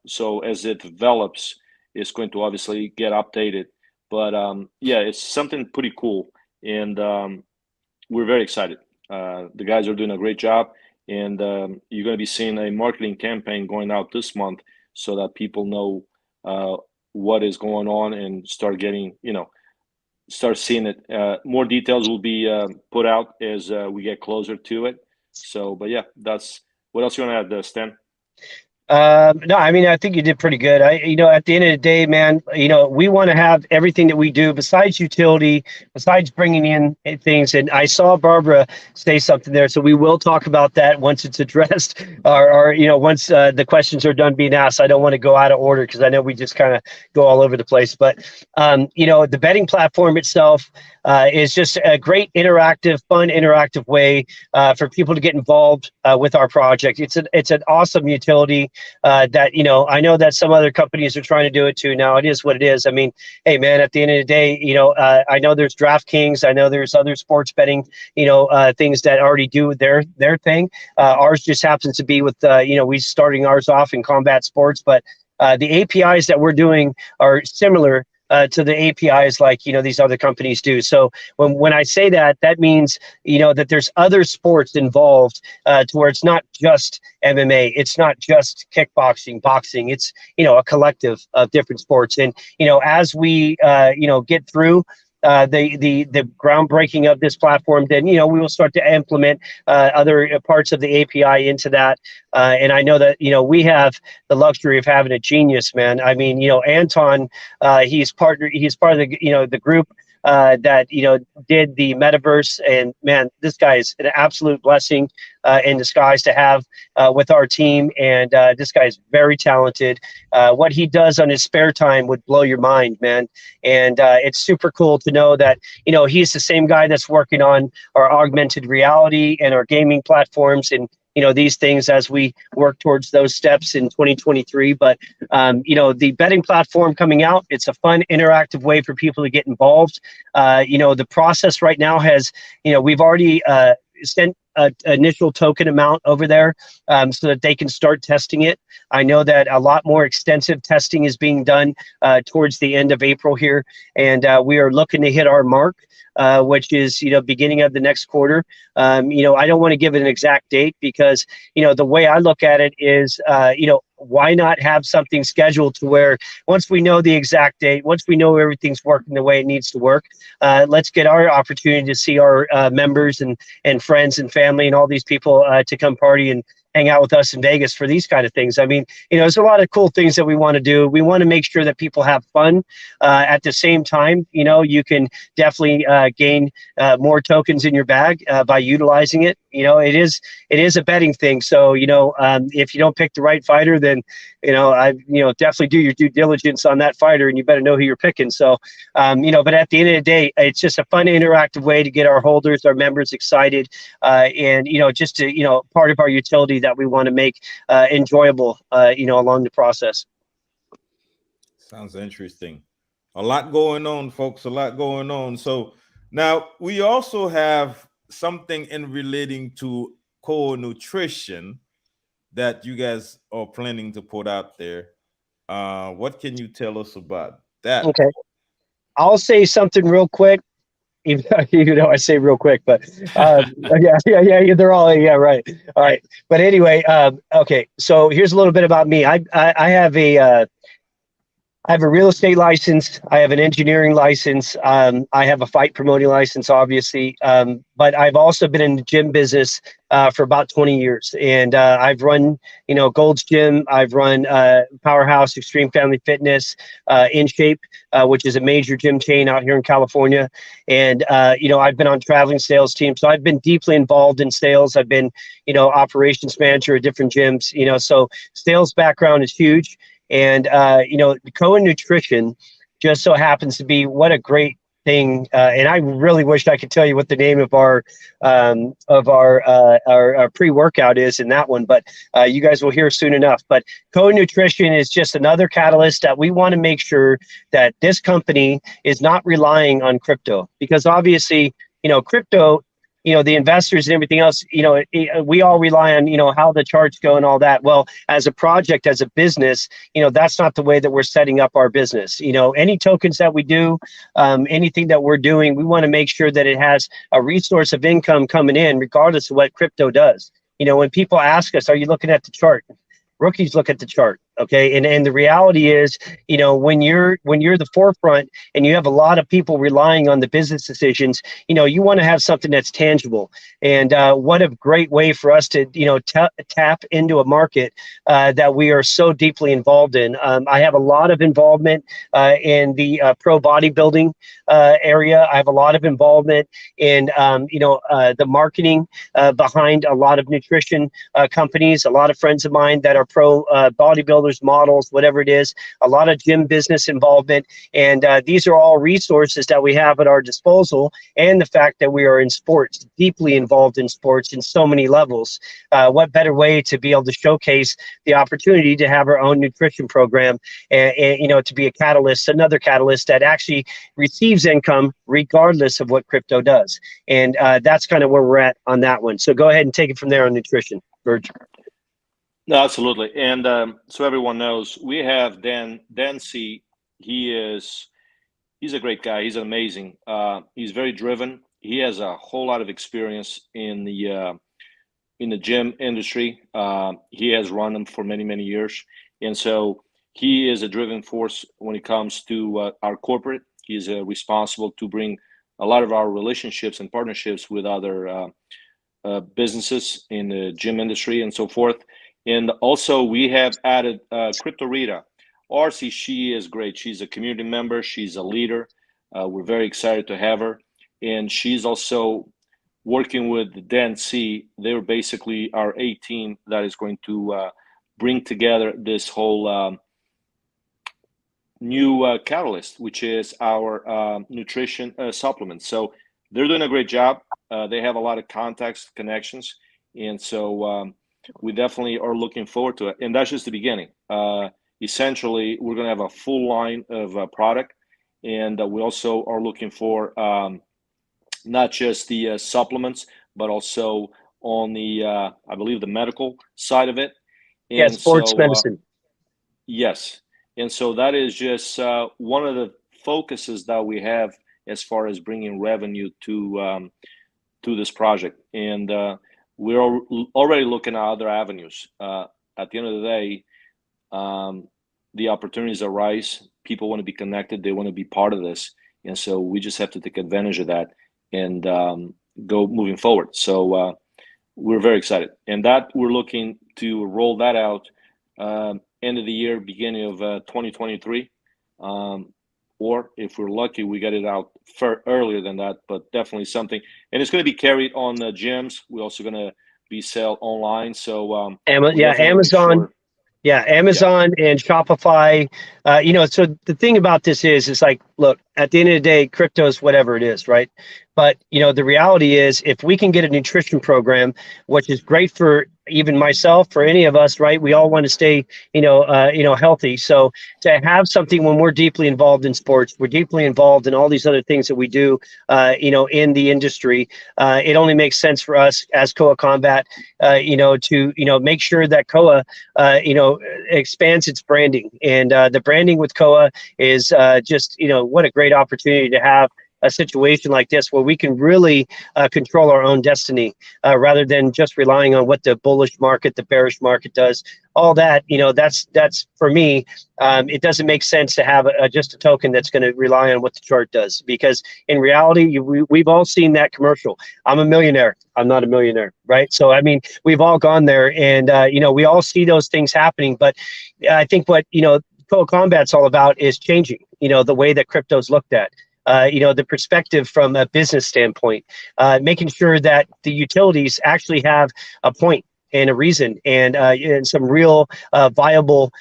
So as it develops, it's going to obviously get updated, but it's something pretty cool, and we're very excited. The guys are doing a great job. And you're going to be seeing a marketing campaign going out this month so that people know what is going on and start getting, start seeing it. More details will be put out as we get closer to it. So, but yeah, that's what else you want to add, Stan? No, I mean, I think you did pretty good. At the end of the day, man, we want to have everything that we do besides utility, besides bringing in things. And I saw Barbara say something there. So we will talk about that once it's addressed or once the questions are done being asked. I don't want to go out of order because I know we just kind of go all over the place. But, the betting platform itself is just a great fun interactive way for people to get involved with our project. It's an awesome utility. That I know that some other companies are trying to do it too. Now it is what it is. I mean, hey man, at the end of the day, I know there's DraftKings, I know there's other sports betting, things that already do their thing. Ours just happens to be with we starting ours off in combat sports, but the APIs that we're doing are similar to the APIs like these other companies do. So when I say that means that there's other sports involved to where it's not just MMA, it's not just kickboxing, boxing. It's a collective of different sports. And as we get through the groundbreaking of this platform, then we will start to implement other parts of the API into that. And I know that we have the luxury of having a genius, man. I mean, Anton, he's part of the the group that did the metaverse, and man, this guy is an absolute blessing in disguise to have with our team. And this guy is very talented. What he does on his spare time would blow your mind, man. And it's super cool to know that he's the same guy that's working on our augmented reality and our gaming platforms, and these things as we work towards those steps in 2023. But the betting platform coming out, it's a fun, interactive way for people to get involved. The process right now has, we've already sent an initial token amount over there so that they can start testing it. I know that a lot more extensive testing is being done towards the end of April here, and we are looking to hit our mark, which is beginning of the next quarter. I don't want to give it an exact date because the way I look at it is why not have something scheduled to where once we know the exact date, once we know everything's working the way it needs to work, let's get our opportunity to see our members and friends and family and all these people to come party and hang out with us in Vegas for these kind of things. I mean, there's a lot of cool things that we want to do. We want to make sure that people have fun. At the same time, you can definitely gain more tokens in your bag by utilizing it. It is a betting thing. So, if you don't pick the right fighter, then, definitely do your due diligence on that fighter, and you better know who you're picking. So, but at the end of the day, it's just a fun, interactive way to get our holders, our members excited, and, just to, part of our utility that we want to make enjoyable, along the process. Sounds interesting. A lot going on, folks, a lot going on. So now we also have something in relating to core nutrition that you guys are planning to put out there. What can you tell us about that? Okay. I'll say something real quick. Even though I say real quick, but yeah, they're all right. All right, but anyway, okay. So here's a little bit about me. I have a real estate license. I have an engineering license. I have a fight promoting license, obviously. But I've also been in the gym business for about 20 years. And I've run, Gold's Gym. I've run Powerhouse Extreme Family Fitness, In Shape, which is a major gym chain out here in California. And, I've been on traveling sales teams. So I've been deeply involved in sales. I've been, operations manager at different gyms, so sales background is huge. And, Cohen Nutrition just so happens to be what a great thing. And I really wish I could tell you what the name of our pre-workout is in that one, but you guys will hear soon enough. But Cohen Nutrition is just another catalyst that we want to make sure that this company is not relying on crypto, because obviously, crypto, the investors and everything else, we all rely on, how the charts go and all that. Well, as a project, as a business, that's not the way that we're setting up our business. Any tokens that we do, anything that we're doing, we want to make sure that it has a resource of income coming in, regardless of what crypto does. When people ask us, are you looking at the chart? Rookies look at the chart. Okay. And the reality is, when you're the forefront and you have a lot of people relying on the business decisions, you want to have something that's tangible. And what a great way for us to, tap into a market that we are so deeply involved in. I have a lot of involvement in the pro bodybuilding area. I have a lot of involvement in, the marketing behind a lot of nutrition companies, a lot of friends of mine that are pro bodybuilders, models, whatever it is, a lot of gym business involvement. And these are all resources that we have at our disposal. And the fact that we are in sports, deeply involved in sports in so many levels. What better way to be able to showcase the opportunity to have our own nutrition program and to be a catalyst, another catalyst that actually receives income regardless of what crypto does. And that's kind of where we're at on that one. So go ahead and take it from there on nutrition, Virg. No, absolutely. And so everyone knows, we have Dan C. He's a great guy. He's amazing. He's very driven. He has a whole lot of experience in the gym industry. He has run them for many, many years. And so he is a driven force when it comes to our corporate. He's responsible to bring a lot of our relationships and partnerships with other businesses in the gym industry and so forth. And also we have added Crypto Rita. RC, she is great. She's a community member. She's a leader. We're very excited to have her. And she's also working with Dan C. They're basically our A team that is going to bring together this whole new catalyst, which is our nutrition supplements. So they're doing a great job. They have a lot of contacts, connections. And so we definitely are looking forward to it. And that's just the beginning. Essentially, we're going to have a full line of product. And we also are looking for not just the supplements, but also on the, I believe, the medical side of it. And yeah, sports medicine. Yes. And so that is just one of the focuses that we have as far as bringing revenue to this project. And we're already looking at other avenues. At the end of the day, the opportunities arise. People want to be connected. They want to be part of this. And so we just have to take advantage of that and go moving forward. So we're very excited. And that we're looking to roll that out end of the year, beginning of 2023. Or if we're lucky, we get it out earlier than that, but definitely something. And it's going to be carried on the gyms. We're also going to be sold online. So Amazon. Yeah, Amazon and Shopify. So the thing about this is like, look, at the end of the day, crypto is whatever it is, right? But, the reality is if we can get a nutrition program, which is great for even myself, for any of us, right? We all want to stay, healthy. So to have something when we're deeply involved in sports, we're deeply involved in all these other things that we do, in the industry, it only makes sense for us as Koa Combat, to, make sure that Koa, expands its branding. And the branding with Koa is just, what a great opportunity to have a situation like this where we can really control our own destiny rather than just relying on what the bullish market, the bearish market does. All that, that's for me. It doesn't make sense to have just a token that's going to rely on what the chart does, because in reality, we've all seen that commercial. I'm a millionaire. I'm not a millionaire, right? So, I mean, we've all gone there, and we all see those things happening. But I think what Koa Combat's all about is changing, the way that crypto's looked at. The perspective from a business standpoint, making sure that the utilities actually have a point and a reason and some real viable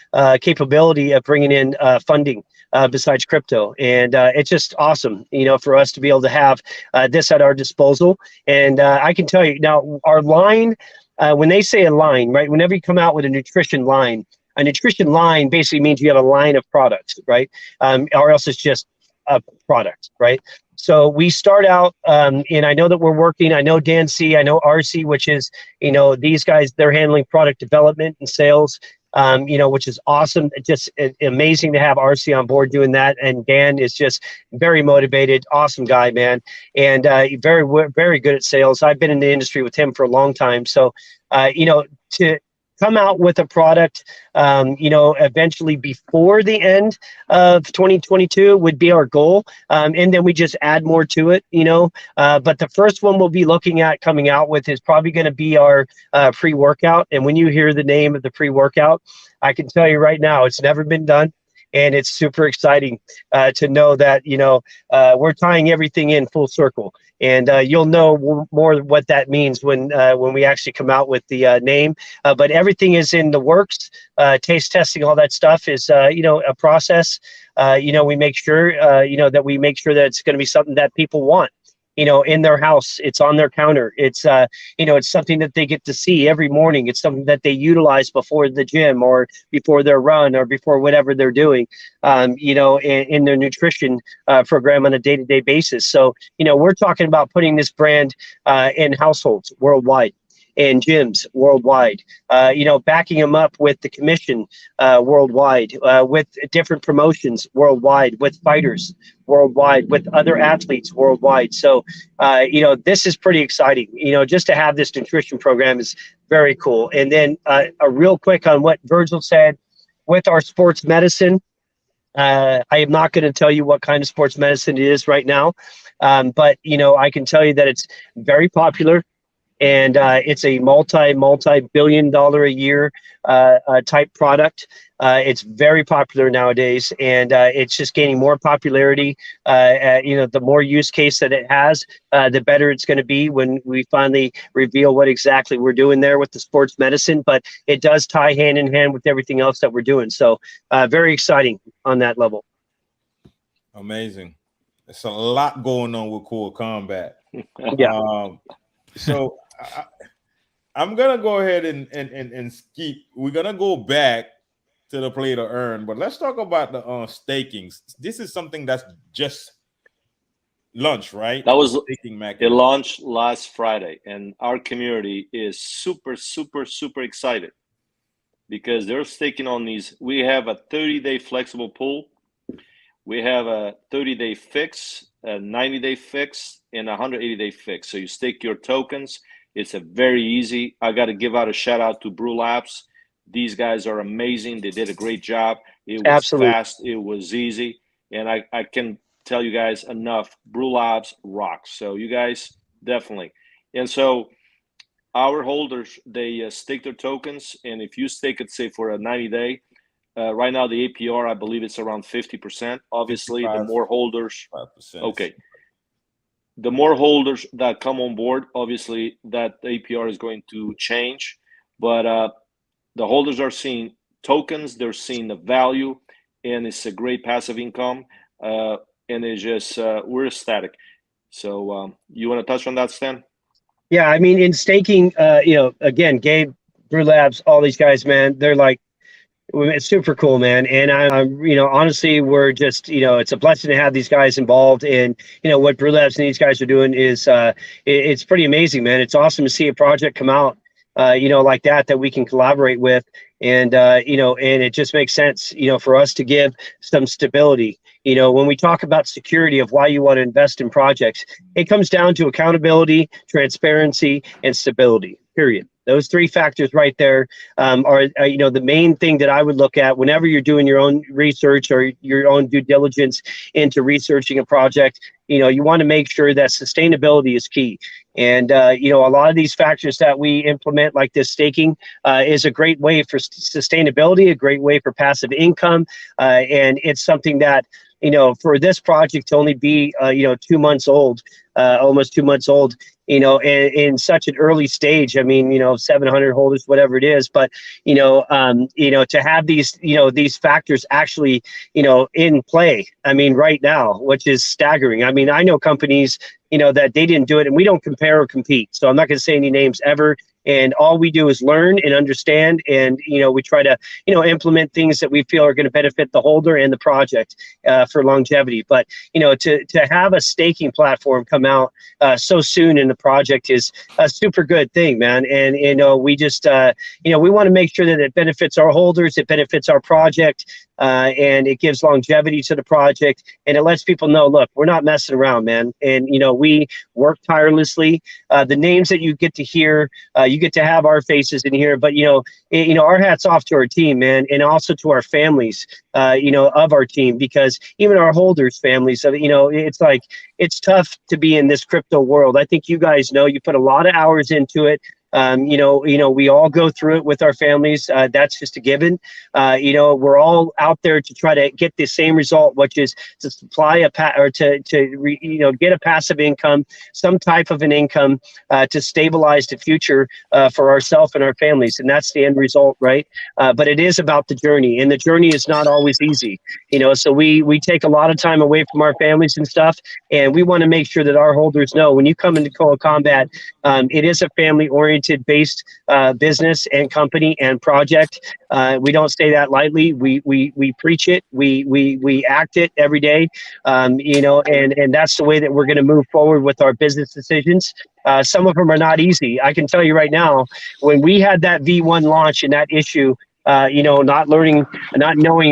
capability of bringing in funding besides crypto. And it's just awesome, for us to be able to have this at our disposal. And I can tell you now, our line, when they say a line, right, whenever you come out with a nutrition line basically means you have a line of products, right? Or else it's just a product, right? So we start out, and I know that we're working, I know Dan C, I know RC, which is, these guys, they're handling product development and sales, which is awesome. It's just amazing to have RC on board doing that. And Dan is just very motivated, awesome guy, man. And very, very good at sales. I've been in the industry with him for a long time. So, to come out with a product, eventually before the end of 2022 would be our goal. And then we just add more to it, but the first one we'll be looking at coming out with is probably going to be our pre-workout. And when you hear the name of the pre-workout, I can tell you right now, it's never been done. And it's super exciting to know that, we're tying everything in full circle. And you'll know more what that means when we actually come out with the name. But everything is in the works. Taste testing, all that stuff is, a process. We make sure, that we make sure that it's going to be something that people want. In their house, it's on their counter. It's, it's something that they get to see every morning. It's something that they utilize before the gym or before their run or before whatever they're doing, in their nutrition program on a day-to-day basis. So, we're talking about putting this brand in households worldwide, in gyms worldwide, backing them up with the commission worldwide, with different promotions worldwide, with fighters worldwide, with other athletes worldwide. So, this is pretty exciting. Just to have this nutrition program is very cool. And then a real quick on what Virgil said with our sports medicine. I am not going to tell you what kind of sports medicine it is right now, but I can tell you that it's very popular, and it's a multi-billion-dollar a year type product. It's very popular nowadays, and it's just gaining more popularity. The more use case that it has, the better it's going to be when we finally reveal what exactly we're doing there with the sports medicine. But it does tie hand in hand with everything else that we're doing. So very exciting on that level. Amazing. It's a lot going on with Core Combat. Yeah. So I'm gonna go ahead and skip. We're gonna go back to the play to earn, but let's talk about the staking. This is something that's just launched, right? That was staking it mechanism. launched last Friday, and our community is super excited because they're staking on these. We have a 30-day flexible pool. We have a 30-day fix, a 90-day fix, and a 180-day fix. So you stake your tokens. It's a very easy. I got to give out a shout out to Brew Labs. These guys are amazing. They did a great job. It was fast. It was easy. And I can tell you guys enough. Brew Labs rocks. So you guys definitely. And so our holders, they stake their tokens. And if you stake it, say, for a 90-day, right now the APR, I believe it's around 50%. Obviously, the more holders. 5%. Okay. The more holders that come on board, obviously that APR is going to change. But the holders are seeing tokens, they're seeing the value, and it's a great passive income. And it's just, we're ecstatic. So you want to touch on that, Stan? Yeah, I mean, in staking, again, Gabe, Brew Labs, all these guys, man, they're like, it's super cool, man. And I'm, honestly, we're just, it's a blessing to have these guys involved. And, what Brew Labs and these guys are doing is, it's pretty amazing, man. It's awesome to see a project come out, like that we can collaborate with. And, and it just makes sense, for us to give some stability. When we talk about security of why you want to invest in projects, it comes down to accountability, transparency, and stability, period. Those three factors right there are the main thing that I would look at whenever you're doing your own research or your own due diligence into researching a project. You want to make sure that sustainability is key. And, a lot of these factors that we implement, like this staking, is a great way for sustainability, a great way for passive income. And it's something that, for this project to only be, 2 months old, almost 2 months old, in such an early stage. I mean, 700 holders, whatever it is, but, to have these factors actually, in play, I mean, right now, which is staggering. I mean, I know companies, that they didn't do it, and we don't compare or compete. So I'm not going to say any names ever. And all we do is learn and understand, and we try to implement things that we feel are going to benefit the holder and the project for longevity. But to have a staking platform come out so soon in the project is a super good thing, man. And we just we want to make sure that it benefits our holders, it benefits our project, and it gives longevity to the project, and it lets people know, look, we're not messing around, man. And we work tirelessly. The names that you get to hear, you get to have our faces in here, but our hats off to our team, man, and also to our families, of our team, because even our holders' families, it's like, it's tough to be in this crypto world. I think you guys know, you put a lot of hours into it. We all go through it with our families. That's just a given. We're all out there to try to get the same result, which is to supply get a passive income, some type of an income, to stabilize the future for ourselves and our families, and that's the end result, right? But it is about the journey, and the journey is not always easy. So we take a lot of time away from our families and stuff, and we want to make sure that our holders know, when you come into Core Combat, it is a family-oriented based business and company and project. We don't say that lightly. We preach it. We act it every day. And that's the way that we're going to move forward with our business decisions. Some of them are not easy. I can tell you right now, when we had that V1 launch and that issue, not knowing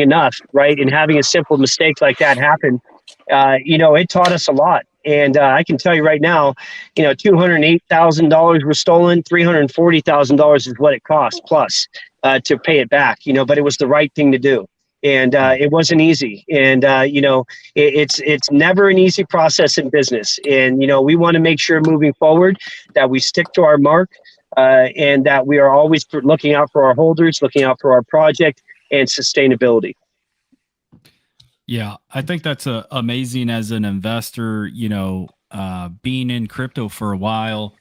enough, right, and having a simple mistake like that happen, it taught us a lot. And I can tell you right now, $208,000 was stolen. $340,000 is what it cost plus to pay it back. But it was the right thing to do. And it wasn't easy. And it's never an easy process in business. And we want to make sure moving forward that we stick to our mark, and that we are always looking out for our holders, looking out for our project and sustainability. Yeah, I think that's amazing as an investor. Being in crypto for a while,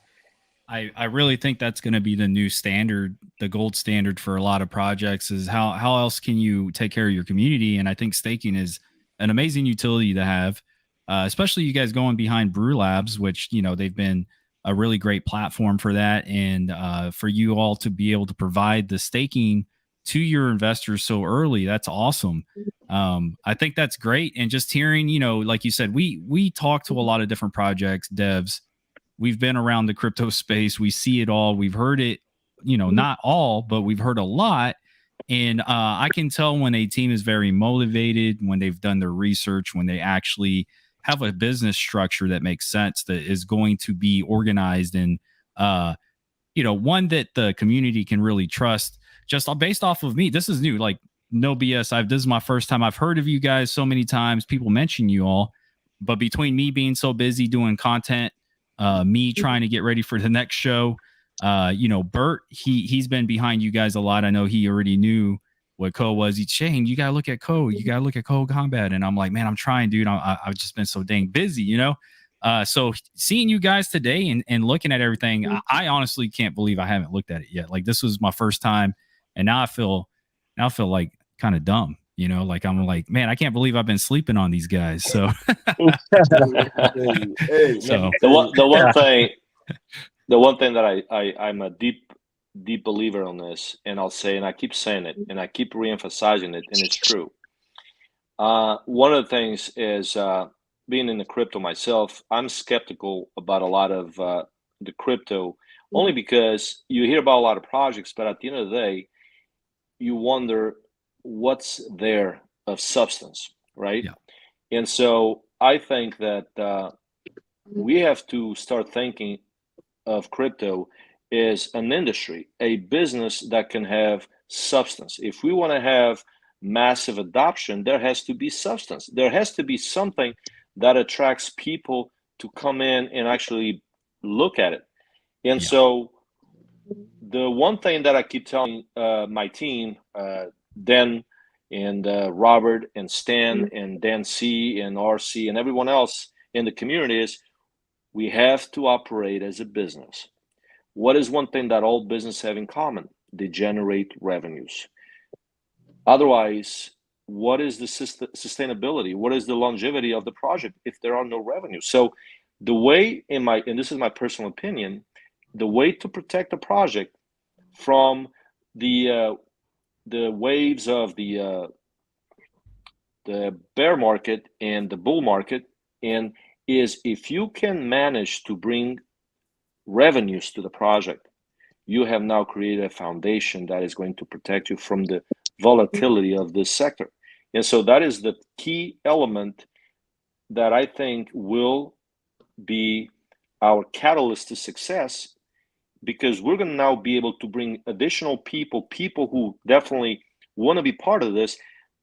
I really think that's going to be the new standard, the gold standard for a lot of projects. Is how else can you take care of your community? And I think staking is an amazing utility to have, especially you guys going behind Brew Labs, which they've been a really great platform for that, and for you all to be able to provide the staking to your investors so early. That's awesome. I think that's great. And just hearing, like you said, we talk to a lot of different projects, devs. We've been around the crypto space. We see it all. We've heard it, not all, but we've heard a lot. And I can tell when a team is very motivated, when they've done their research, when they actually have a business structure that makes sense, that is going to be organized and, one that the community can really trust. Just based off of me, this is new, like no BS. This is my first time. I've heard of you guys so many times. People mention you all, but between me being so busy doing content, me trying to get ready for the next show, Bert, he's been behind you guys a lot. I know he already knew what Code was. He's Shane, you gotta look at Code. You gotta look at Code Combat. And I'm like, man, I'm trying, dude. I've just been so dang busy, So seeing you guys today and looking at everything, I honestly can't believe I haven't looked at it yet. Like this was my first time, and now I feel like kind of dumb. Like I'm like, man, I can't believe I've been sleeping on these guys. So, the one thing that I'm a deep believer on this, and I'll say, and I keep saying it, and I keep reemphasizing it, and it's true. One of the things is being in the crypto myself, I'm skeptical about a lot of the crypto, only because you hear about a lot of projects, but at the end of the day, you wonder what's there of substance, right? Yeah. And so I think that we have to start thinking of crypto as an industry, a business that can have substance. If we want to have massive adoption, there has to be substance. There has to be something that attracts people to come in and actually look at it. And so the one thing that I keep telling my team, Dan and Robert and Stan and Dan C and RC and everyone else in the community is we have to operate as a business. What is one thing that all businesses have in common? They generate revenues. Otherwise, what is the sustainability? What is the longevity of the project if there are no revenues? So the way, and this is my personal opinion, the way to protect a project from the waves of the bear market and the bull market, and is if you can manage to bring revenues to the project, you have now created a foundation that is going to protect you from the volatility of this sector. And so that is the key element that I think will be our catalyst to success, because we're going to now be able to bring additional people who definitely want to be part of this,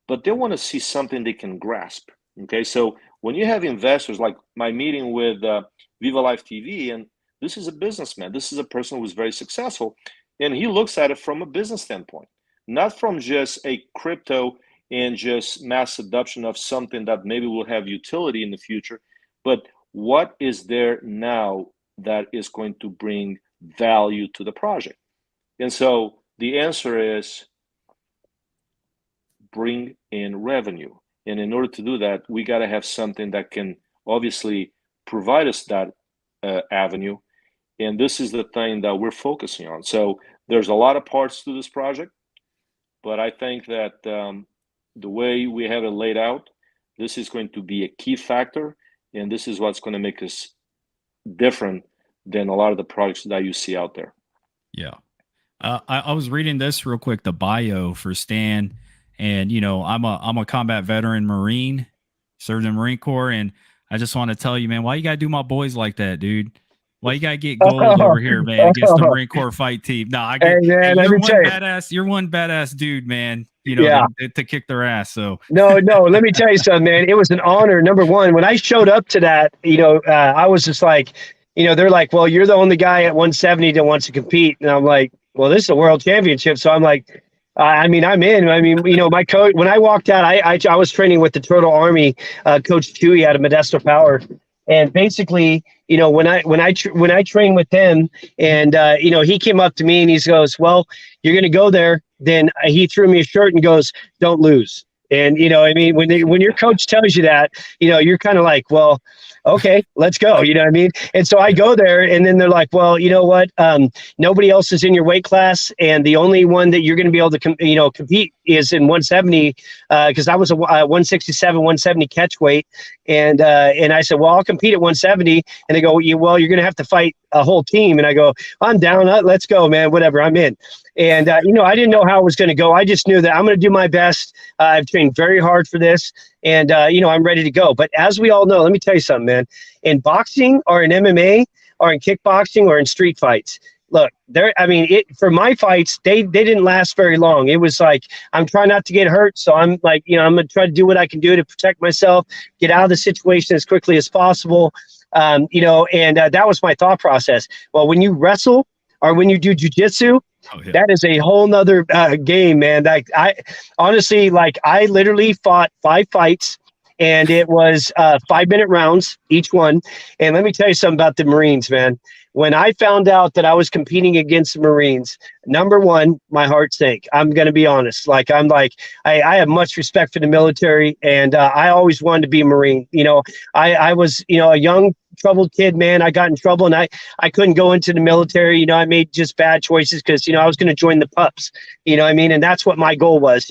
but they want to see something they can grasp. Okay, so when you have investors, like my meeting with Viva Life TV, and this is a businessman, this is a person who's very successful, and he looks at it from a business standpoint, not from just a crypto and just mass adoption of something that maybe will have utility in the future, but what is there now that is going to bring value to the project? And so the answer is bring in revenue. And in order to do that, we got to have something that can obviously provide us that avenue. And this is the thing that we're focusing on. So there's a lot of parts to this project, but I think that the way we have it laid out, this is going to be a key factor. And this is what's going to make us different than a lot of the projects that you see out there. Yeah. I was reading this real quick, the bio for Stan. And, I'm a combat veteran Marine, served in the Marine Corps. And I just want to tell you, man, why you got to do my boys like that, dude? Why you gotta get gold over here, man, against the Marine Corps fight team? No, I get. Hey, man, you're one badass. You're one badass dude, man. You know, to kick their ass. So no. Let me tell you something, man. It was an honor. Number one, when I showed up to that, I was just like, they're like, well, you're the only guy at 170 that wants to compete, and I'm like, well, this is a world championship, so I'm like. I'm in. My coach, when I walked out, I was training with the Turtle Army, Coach Chewy out of Modesto Power. And basically, when I trained with him and, he came up to me and he goes, well, you're going to go there. Then he threw me a shirt and goes, don't lose. And, when your coach tells you that, you're kind of like, well, okay, let's go. You know what I mean? And so I go there and then they're like, well, you know what? Nobody else is in your weight class. And the only one that you're going to be able to, compete is in 170. Cause I was a 167, 170 catch weight. And I said, well, I'll compete at 170. And they go, well, you're going to have to fight a whole team. And I go, I'm down. Let's go, man. Whatever. I'm in. And, I didn't know how it was going to go. I just knew that I'm going to do my best. I've trained very hard for this. And, I'm ready to go. But as we all know, let me tell you something, man. In boxing or in MMA or in kickboxing or in street fights, look, for my fights, they didn't last very long. It was like, I'm trying not to get hurt. So I'm like, I'm going to try to do what I can do to protect myself, get out of the situation as quickly as possible. That was my thought process. Well, when you wrestle or when you do jujitsu, that is a whole nother game, man. Like I literally fought 5 fights and it was 5-minute rounds, each one. And let me tell you something about the Marines, man. When I found out that I was competing against the Marines, number one, my heart sank. I'm going to be honest. I have much respect for the military, and I always wanted to be a Marine. I was, a young, troubled kid, man. I got in trouble, and I couldn't go into the military. I made just bad choices because, I was going to join the pups. And that's what my goal was.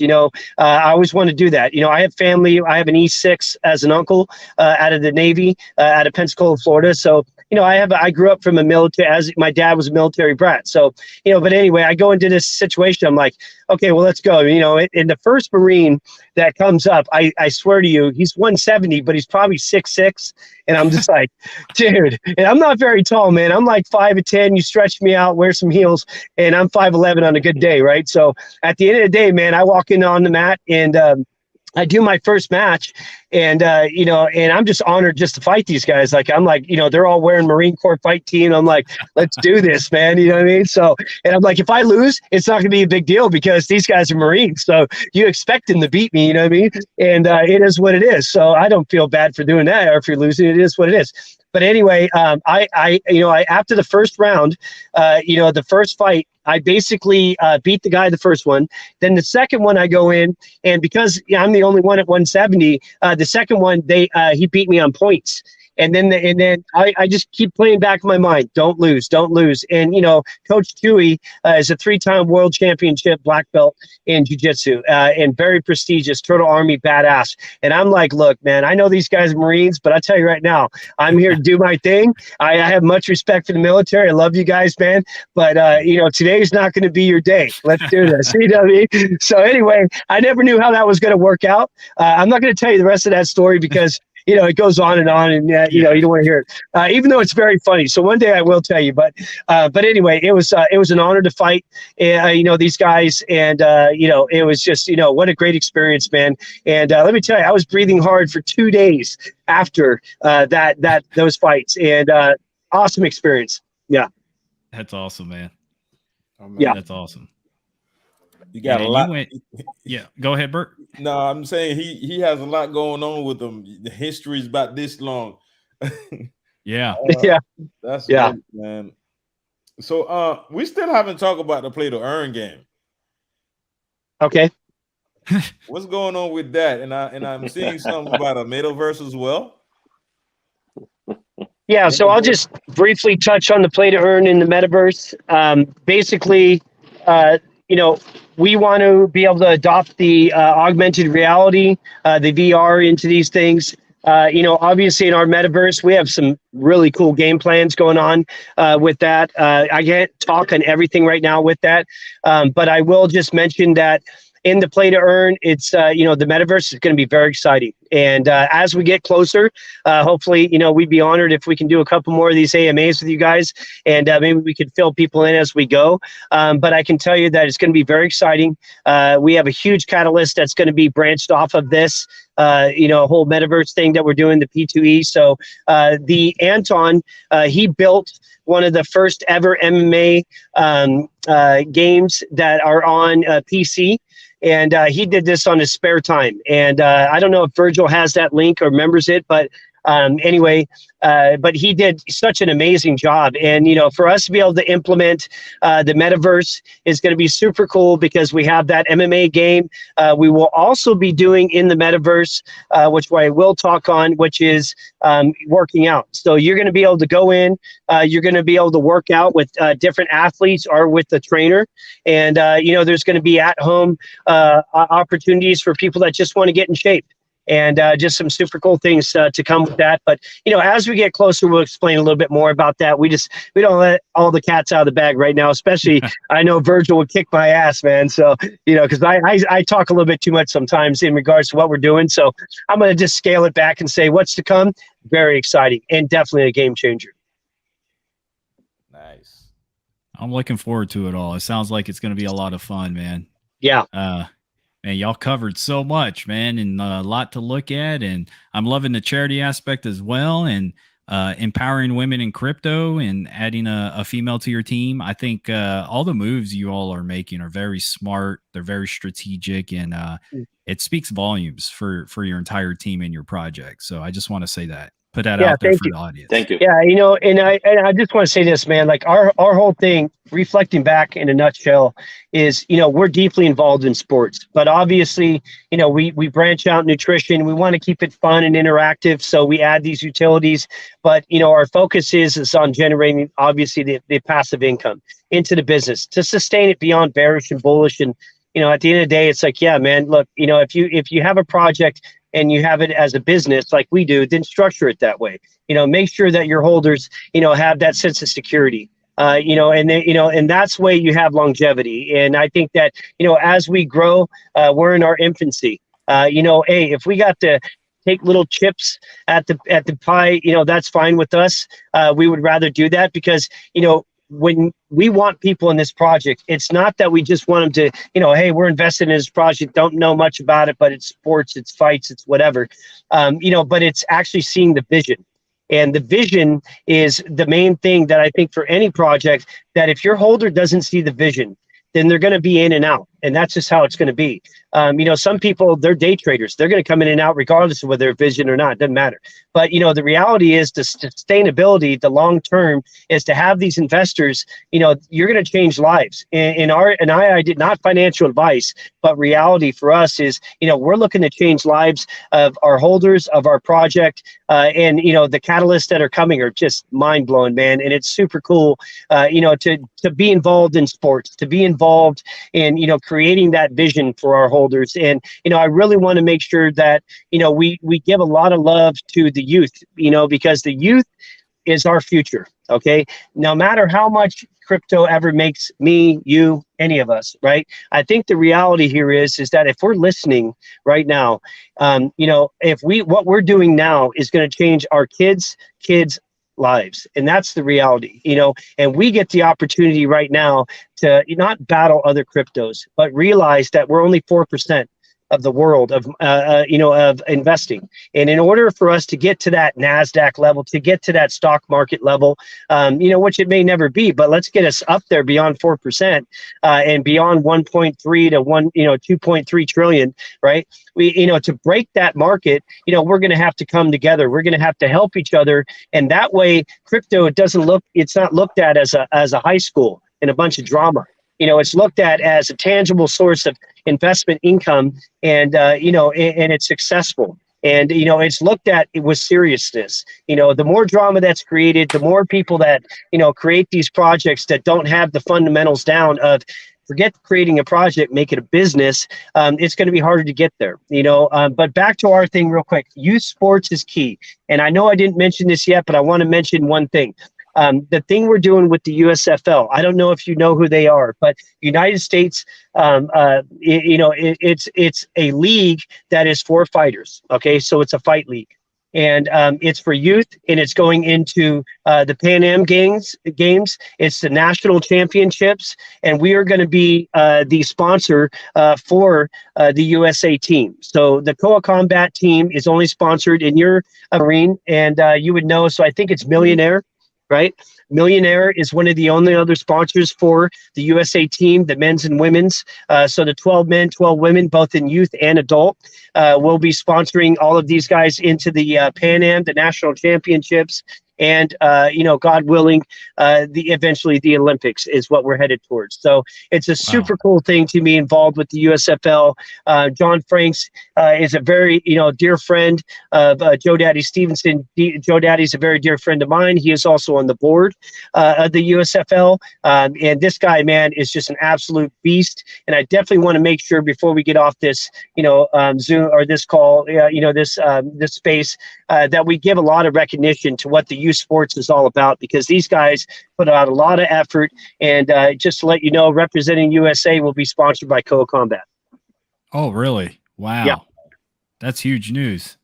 I always wanted to do that. I have family. I have an E6 as an uncle out of the Navy, out of Pensacola, Florida. So, I grew up from a military, as my dad was a military brat. So, but anyway, I go into this situation. I'm like, okay, well, let's go. In the first Marine that comes up, I swear to you, he's 170, but he's probably 6'6". And I'm just like, dude, and I'm not very tall, man. I'm like 5'10". You stretch me out, wear some heels, and I'm 5'11" on a good day, right? So at the end of the day, man, I walk in on the mat and I do my first match, and and I'm just honored just to fight these guys. I'm like, they're all wearing Marine Corps fight team. I'm like, let's do this, man. You know what I mean? So, and I'm like, if I lose, it's not going to be a big deal because these guys are Marines. So you expect them to beat me, you know what I mean? And it is what it is. So I don't feel bad for doing that, or if you're losing, it is what it is. But anyway, I after the first round, the first fight, I basically beat the guy the first one. Then the second one, I go in, and because I'm the only one at 170, the second one he beat me on points. And then I just keep playing back in my mind, don't lose. And, Coach Chewy is a 3-time world championship black belt in jiu-jitsu and very prestigious, Turtle Army badass. And I'm like, look, man, I know these guys are Marines, but I tell you right now, I'm here to do my thing. I have much respect for the military. I love you guys, man. But, today's not going to be your day. Let's do this. You know what I mean? So anyway, I never knew how that was going to work out. I'm not going to tell you the rest of that story because it goes on, and you don't want to hear it, even though it's very funny. So one day I will tell you, but anyway, it was an honor to fight, these guys, and it was just, what a great experience, man. And let me tell you, I was breathing hard for 2 days after those fights, and awesome experience. Yeah. That's awesome, man. Oh, man. Yeah, that's awesome. You got a lot. Yeah, go ahead, Bert. No, I'm saying he has a lot going on with him. The history is about this long. Yeah. That's great, man. So we still haven't talked about the play to earn game. Okay. What's going on with that? And I'm seeing something about a metaverse as well. Yeah, so I'll just briefly touch on the play to earn in the metaverse. Basically, we want to be able to adopt the augmented reality, the VR into these things. Obviously in our metaverse, we have some really cool game plans going on with that. I can't talk on everything right now with that, but I will just mention that in the play to earn. It's the metaverse is going to be very exciting. And as we get closer, hopefully, we'd be honored if we can do a couple more of these AMAs with you guys, and maybe we could fill people in as we go. But I can tell you that it's going to be very exciting. We have a huge catalyst that's going to be branched off of this, whole metaverse thing that we're doing, the P2E. So the Anton, he built one of the first ever MMA games that are on PC. And he did this on his spare time. And I don't know if Virgil has that link or remembers it, but anyway, but he did such an amazing job. And, for us to be able to implement the metaverse is going to be super cool because we have that MMA game. We will also be doing in the metaverse, which I will talk on, which is working out. So you're going to be able to go in, you're going to be able to work out with different athletes or with the trainer. And, there's going to be at-home opportunities for people that just want to get in shape. And just some super cool things to come with that. But, as we get closer, we'll explain a little bit more about that. We don't let all the cats out of the bag right now, especially I know Virgil would kick my ass, man. So, because I talk a little bit too much sometimes in regards to what we're doing. So I'm going to just scale it back and say what's to come. Very exciting and definitely a game changer. Nice. I'm looking forward to it all. It sounds like it's going to be a lot of fun, man. Yeah. Man, y'all covered so much, man, and a lot to look at. And I'm loving the charity aspect as well, and empowering women in crypto and adding a female to your team. I think all the moves you all are making are very smart. They're very strategic, and it speaks volumes for your entire team and your project. So I just want to say that. Put that out there for the audience. Thank you. Yeah, and I just want to say this, man. Like our whole thing, reflecting back in a nutshell, is we're deeply involved in sports, but obviously we branch out nutrition. We want to keep it fun and interactive, so we add these utilities. But our focus is on generating obviously the passive income into the business to sustain it beyond bearish and bullish. And at the end of the day, it's like, yeah, man, look, if you have a project and you have it as a business like we do, then structure it that way. Make sure that your holders, have that sense of security. And that's way you have longevity. And I think that, as we grow, we're in our infancy. Hey, if we got to take little chips at the pie, that's fine with us. We would rather do that because, when we want people in this project, it's not that we just want them to, hey, we're invested in this project, don't know much about it, but it's sports, it's fights, it's whatever, but it's actually seeing the vision. And the vision is the main thing that I think for any project, that if your holder doesn't see the vision, then they're going to be in and out. And that's just how it's going to be. Some people, they're day traders. They're going to come in and out regardless of whether they're vision or not. It doesn't matter. But, the reality is the sustainability, the long term is to have these investors, you're going to change lives. And I did not financial advice, but reality for us is, we're looking to change lives of our holders, of our project. And the catalysts that are coming are just mind blowing, man. And it's super cool, to be involved in sports, to be involved in, creating that vision for our holders. And, I really want to make sure that, we give a lot of love to the youth, because the youth is our future. Okay. No matter how much crypto ever makes me, you, any of us, right? I think the reality here is that if we're listening right now, what we're doing now is going to change our kids' lives. And that's the reality, and we get the opportunity right now to not battle other cryptos, but realize that we're only 4% of the world of investing. And in order for us to get to that NASDAQ level, to get to that stock market level, which it may never be, but let's get us up there beyond 4% and beyond 1.3 to 2.3 trillion, right? To break that market, we're going to have to come together. We're going to have to help each other. And that way crypto, it's not looked at as a high school and a bunch of drama. It's looked at as a tangible source of investment income, and and it's successful. And it's looked at with seriousness. The more drama that's created, the more people that create these projects that don't have the fundamentals down of forget creating a project, make it a business. It's going to be harder to get there. But back to our thing real quick. Youth sports is key, and I know I didn't mention this yet, but I want to mention one thing. The thing we're doing with the USFL, I don't know if you know who they are, but United States, it's a league that is for fighters. Okay, so it's a fight league. And it's for youth, and it's going into the Pan Am games. It's the national championships, and we are going to be the sponsor for the USA team. So the Koa Combat team is only sponsored in your Marine, and you would know. So I think it's Millionaire, right? Millionaire is one of the only other sponsors for the USA team, the men's and women's. So the 12 men, 12 women, both in youth and adult, will be sponsoring all of these guys into the Pan Am, the national championships, and God willing, eventually the Olympics is what we're headed towards. So it's a super cool thing to be involved with the USFL. John Franks is a very dear friend of Joe Daddy Stevenson. Joe Daddy's a very dear friend of mine. He is also on the board of the USFL, and this guy, man, is just an absolute beast. And I definitely want to make sure before we get off this Zoom or this call, this space, that we give a lot of recognition to what the youth sports is all about, because these guys put out a lot of effort. And just to let you know, representing USA will be sponsored by Koa Combat. Oh, really? Wow. Yeah. That's huge news.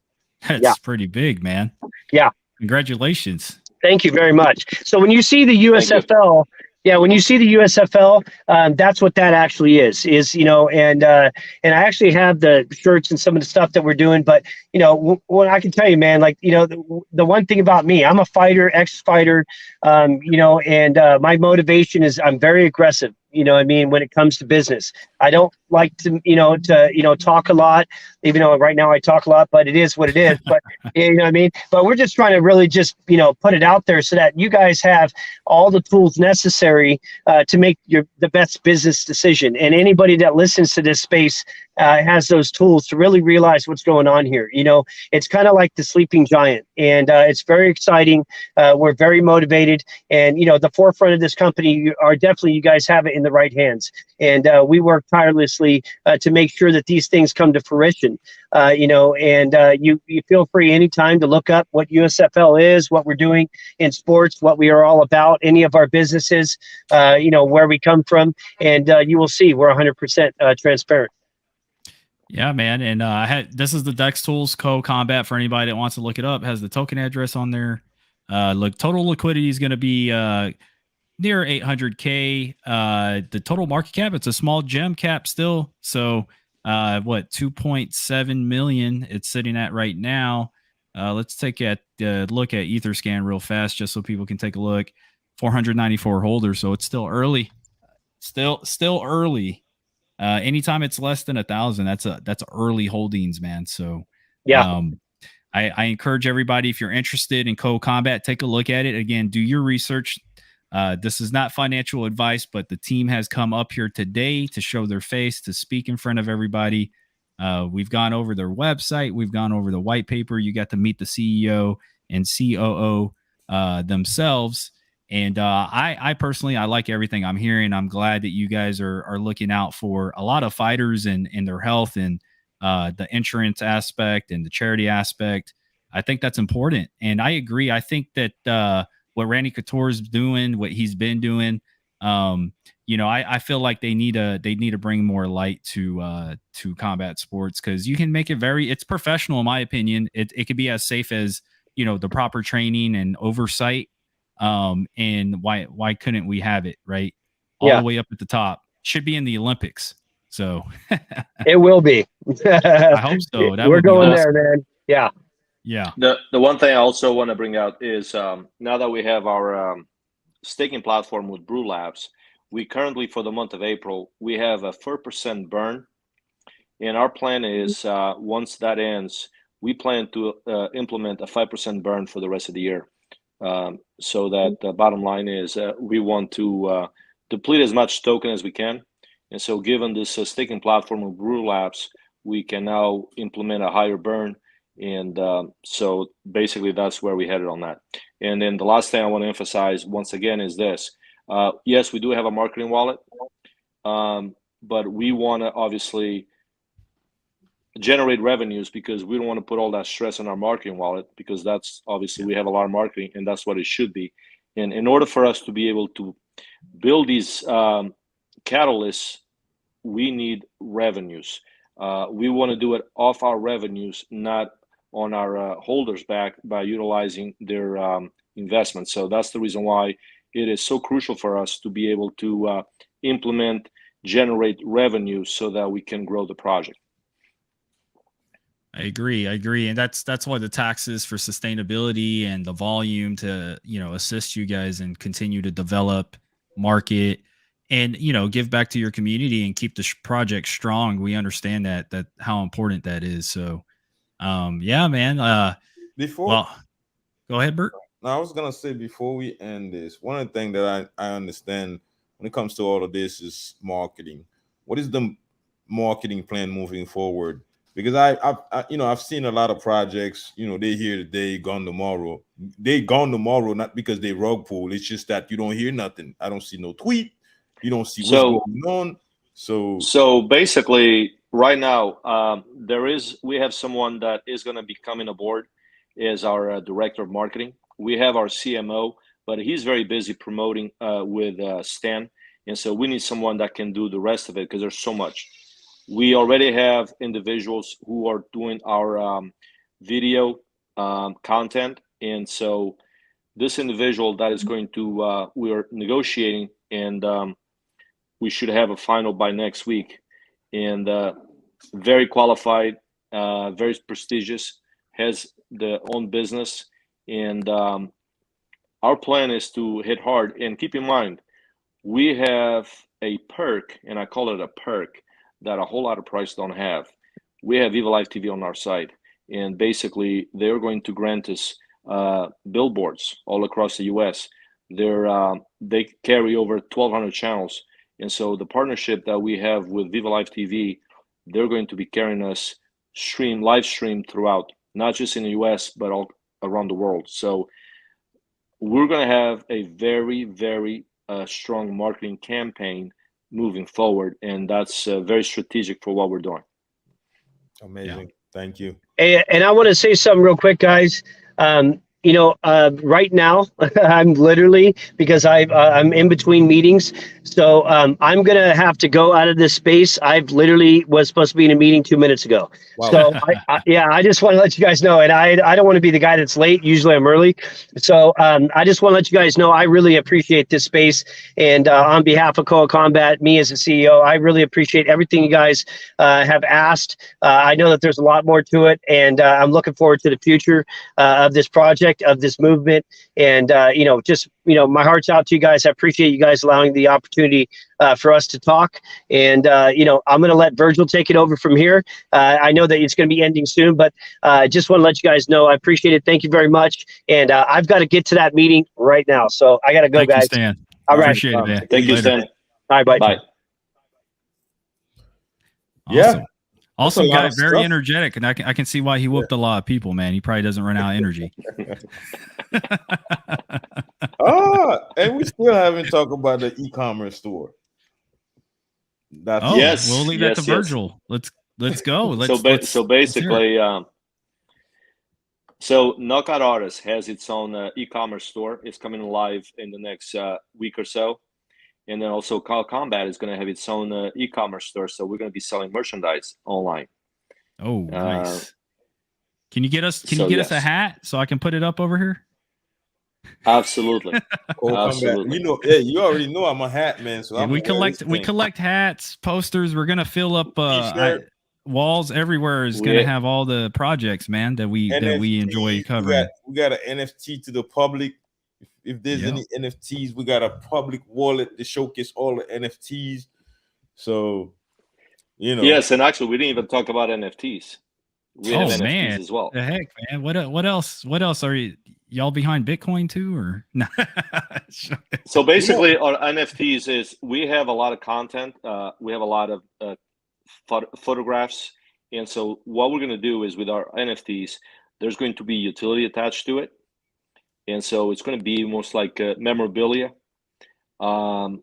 That's pretty big, man. Yeah. Congratulations. Thank you very much. So when you see the USFL, when you see the USFL, that's what that actually is, and I actually have the shirts and some of the stuff that we're doing. But, what I can tell you, man, the one thing about me, I'm a fighter, ex-fighter, and my motivation is I'm very aggressive. When it comes to business, I don't like to talk a lot, even though right now I talk a lot, but it is what it is. But, but we're just trying to really just, put it out there so that you guys have all the tools necessary to make the best business decision. And anybody that listens to this space has those tools to really realize what's going on here. It's kind of like the sleeping giant, and it's very exciting. We're very motivated, and the forefront of this company are definitely, you guys have it in the right hands, and we work tirelessly to make sure that these things come to fruition. You feel free anytime to look up what USFL is, what we're doing in sports, what we are all about, any of our businesses, where we come from, and you will see we're 100% transparent. Yeah, man. And this is the Dex Tools Koa Combat for anybody that wants to look it up. It has the token address on there. Total liquidity is going to be near 800K. The total market cap, it's a small gem cap still. So 2.7 million it's sitting at right now. Let's take a look at Etherscan real fast just so people can take a look. 494 holders, so it's still early. Still early. Anytime it's less than 1,000, that's early holdings, man. So I encourage everybody, if you're interested in Koa Combat, take a look at it. Again, do your research. This is not financial advice, but the team has come up here today to show their face, to speak in front of everybody. We've gone over their website. We've gone over the white paper. You got to meet the CEO and COO themselves. And I personally, I like everything I'm hearing. I'm glad that you guys are looking out for a lot of fighters and their health and the insurance aspect and the charity aspect. I think that's important. And I agree. I think that what Randy Couture is doing, what he's been doing, I feel like they need to bring more light to combat sports, because you can make it it's professional, in my opinion. It could be as safe as, the proper training and oversight. And why couldn't we have it right all the way up at the top? Should be in the Olympics. So it will be. I hope so. We're going there, man. Yeah. Yeah. The one thing I also want to bring out is now that we have our staking platform with Brew Labs, we currently, for the month of April, we have a 4% burn. And our plan is once that ends, we plan to implement a 5% burn for the rest of the year. So that the bottom line is we want to deplete as much token as we can. And so given this staking platform of Brew Labs, we can now implement a higher burn. And so basically that's where we headed on that. And then the last thing I want to emphasize once again is this. Yes, we do have a marketing wallet, but we want to obviously generate revenues, because we don't want to put all that stress on our marketing wallet, because that's obviously we have a lot of marketing and that's what it should be. And in order for us to be able to build these catalysts, we need revenues. We want to do it off our revenues, not on our holders' back by utilizing their investments. So that's the reason why it is so crucial for us to be able to implement, generate revenue so that we can grow the project. I agree, and that's why the taxes for sustainability and the volume to assist you guys and continue to develop, market, and give back to your community and keep the project strong. We understand that how important that is. So yeah, man. Well, go ahead, Bert. Now, I was gonna say before we end this, one of the things that I understand when it comes to all of this is marketing. What is the marketing plan moving forward? Because I've seen a lot of projects, they here today, gone tomorrow. They gone tomorrow, not because they rug pull. It's just that you don't hear nothing. I don't see no tweet. You don't see what's going on. So basically, right now, we have someone that is going to be coming aboard as our director of marketing. We have our CMO, but he's very busy promoting with Stan, and so we need someone that can do the rest of it because there's so much. We already have individuals who are doing our video content, and so this individual that is going to we are negotiating, and we should have a final by next week. And very qualified, very prestigious, has their own business, and our plan is to hit hard. And keep in mind, we have a perk, and I call it a perk, that a whole lot of price don't have. We have Viva Live TV on our side, and basically they're going to grant us billboards all across the U.S. They carry over 1,200 channels, and so the partnership that we have with Viva Live TV, they're going to be carrying us live stream throughout, not just in the U.S. but all around the world. So we're going to have a very, very strong marketing campaign moving forward, and that's very strategic for what we're doing. Amazing. Yeah. Thank you. And I want to say something real quick, guys. Right now, I'm literally, because I'm in between meetings, so I'm gonna have to go out of this space. I've literally was supposed to be in a meeting 2 minutes ago. Wow. So I just want to let you guys know, and I don't want to be the guy that's late. Usually I'm early, so I just want to let you guys know I really appreciate this space, and on behalf of Koa Combat, me as a CEO, I really appreciate everything you guys have asked. I know that there's a lot more to it, and I'm looking forward to the future of this project, of this movement, and my heart's out to you guys. I appreciate you guys allowing the opportunity for us to talk, and I'm going to let Virgil take it over from here. I know that it's going to be ending soon, but I just want to let you guys know I appreciate it. Thank you very much, and I've got to get to that meeting right now, so I got to go. Thank guys. You, Stan. All right. Appreciate it, man. Thank you, Stan. All right, bye. Bye. Awesome. Yeah. Also, guy, very energetic, and I can see why he whooped a lot of people, man. He probably doesn't run out of energy. And we still haven't talked about the e-commerce store. Yes, we'll leave that to Virgil. Let's go. So basically, so Knockout Artist has its own e-commerce store. It's coming live in the next week or so. And then also Koa Combat is going to have its own e-commerce store. So we're going to be selling merchandise online. Oh, nice. Can you get us us a hat so I can put it up over here? Absolutely. Absolutely. You already know I'm a hat man. So we collect hats, posters. We're going to fill up walls everywhere is going to have all the projects, man, that we enjoy covering. We got an NFT to the public. If there's any NFTs, we got a public wallet to showcase all the NFTs. So, Yes, and actually, we didn't even talk about NFTs. We have NFTs man. as well. The heck, man! What else? What else are y'all behind Bitcoin too, or no? So basically, our NFTs is we have a lot of content. We have a lot of photographs, and so what we're going to do is with our NFTs, there's going to be utility attached to it. And so it's going to be most like memorabilia. And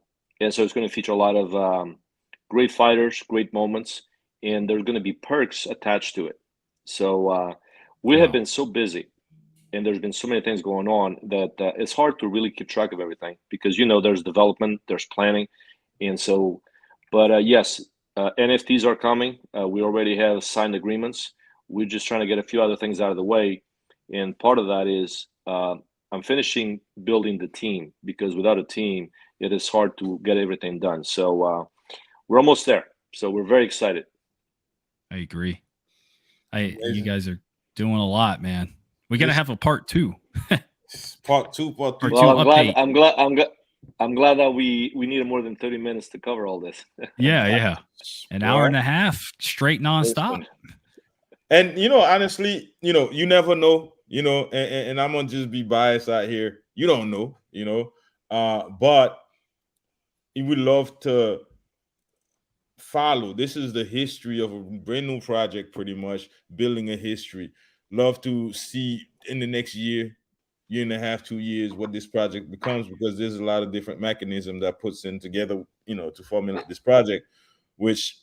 so it's going to feature a lot of great fighters, great moments, and there's going to be perks attached to it. So we have been so busy and there's been so many things going on that it's hard to really keep track of everything, because there's development, there's planning, and so. But yes, NFTs are coming. We already have signed agreements. We're just trying to get a few other things out of the way, and part of that is I'm finishing building the team, because without a team, it is hard to get everything done. So we're almost there. So we're very excited. I agree. You guys are doing a lot, man. We got to have a part 2. Part two. Well, I'm glad that we needed more than 30 minutes to cover all this. Yeah. An hour and a half straight nonstop. And honestly, you never know, and I'm gonna just be biased out here. You don't know, but we would love to follow. This is the history of a brand new project, pretty much building a history. Love to see in the next year and a half, 2 years, what this project becomes, because there's a lot of different mechanisms that puts in together, to formulate this project, which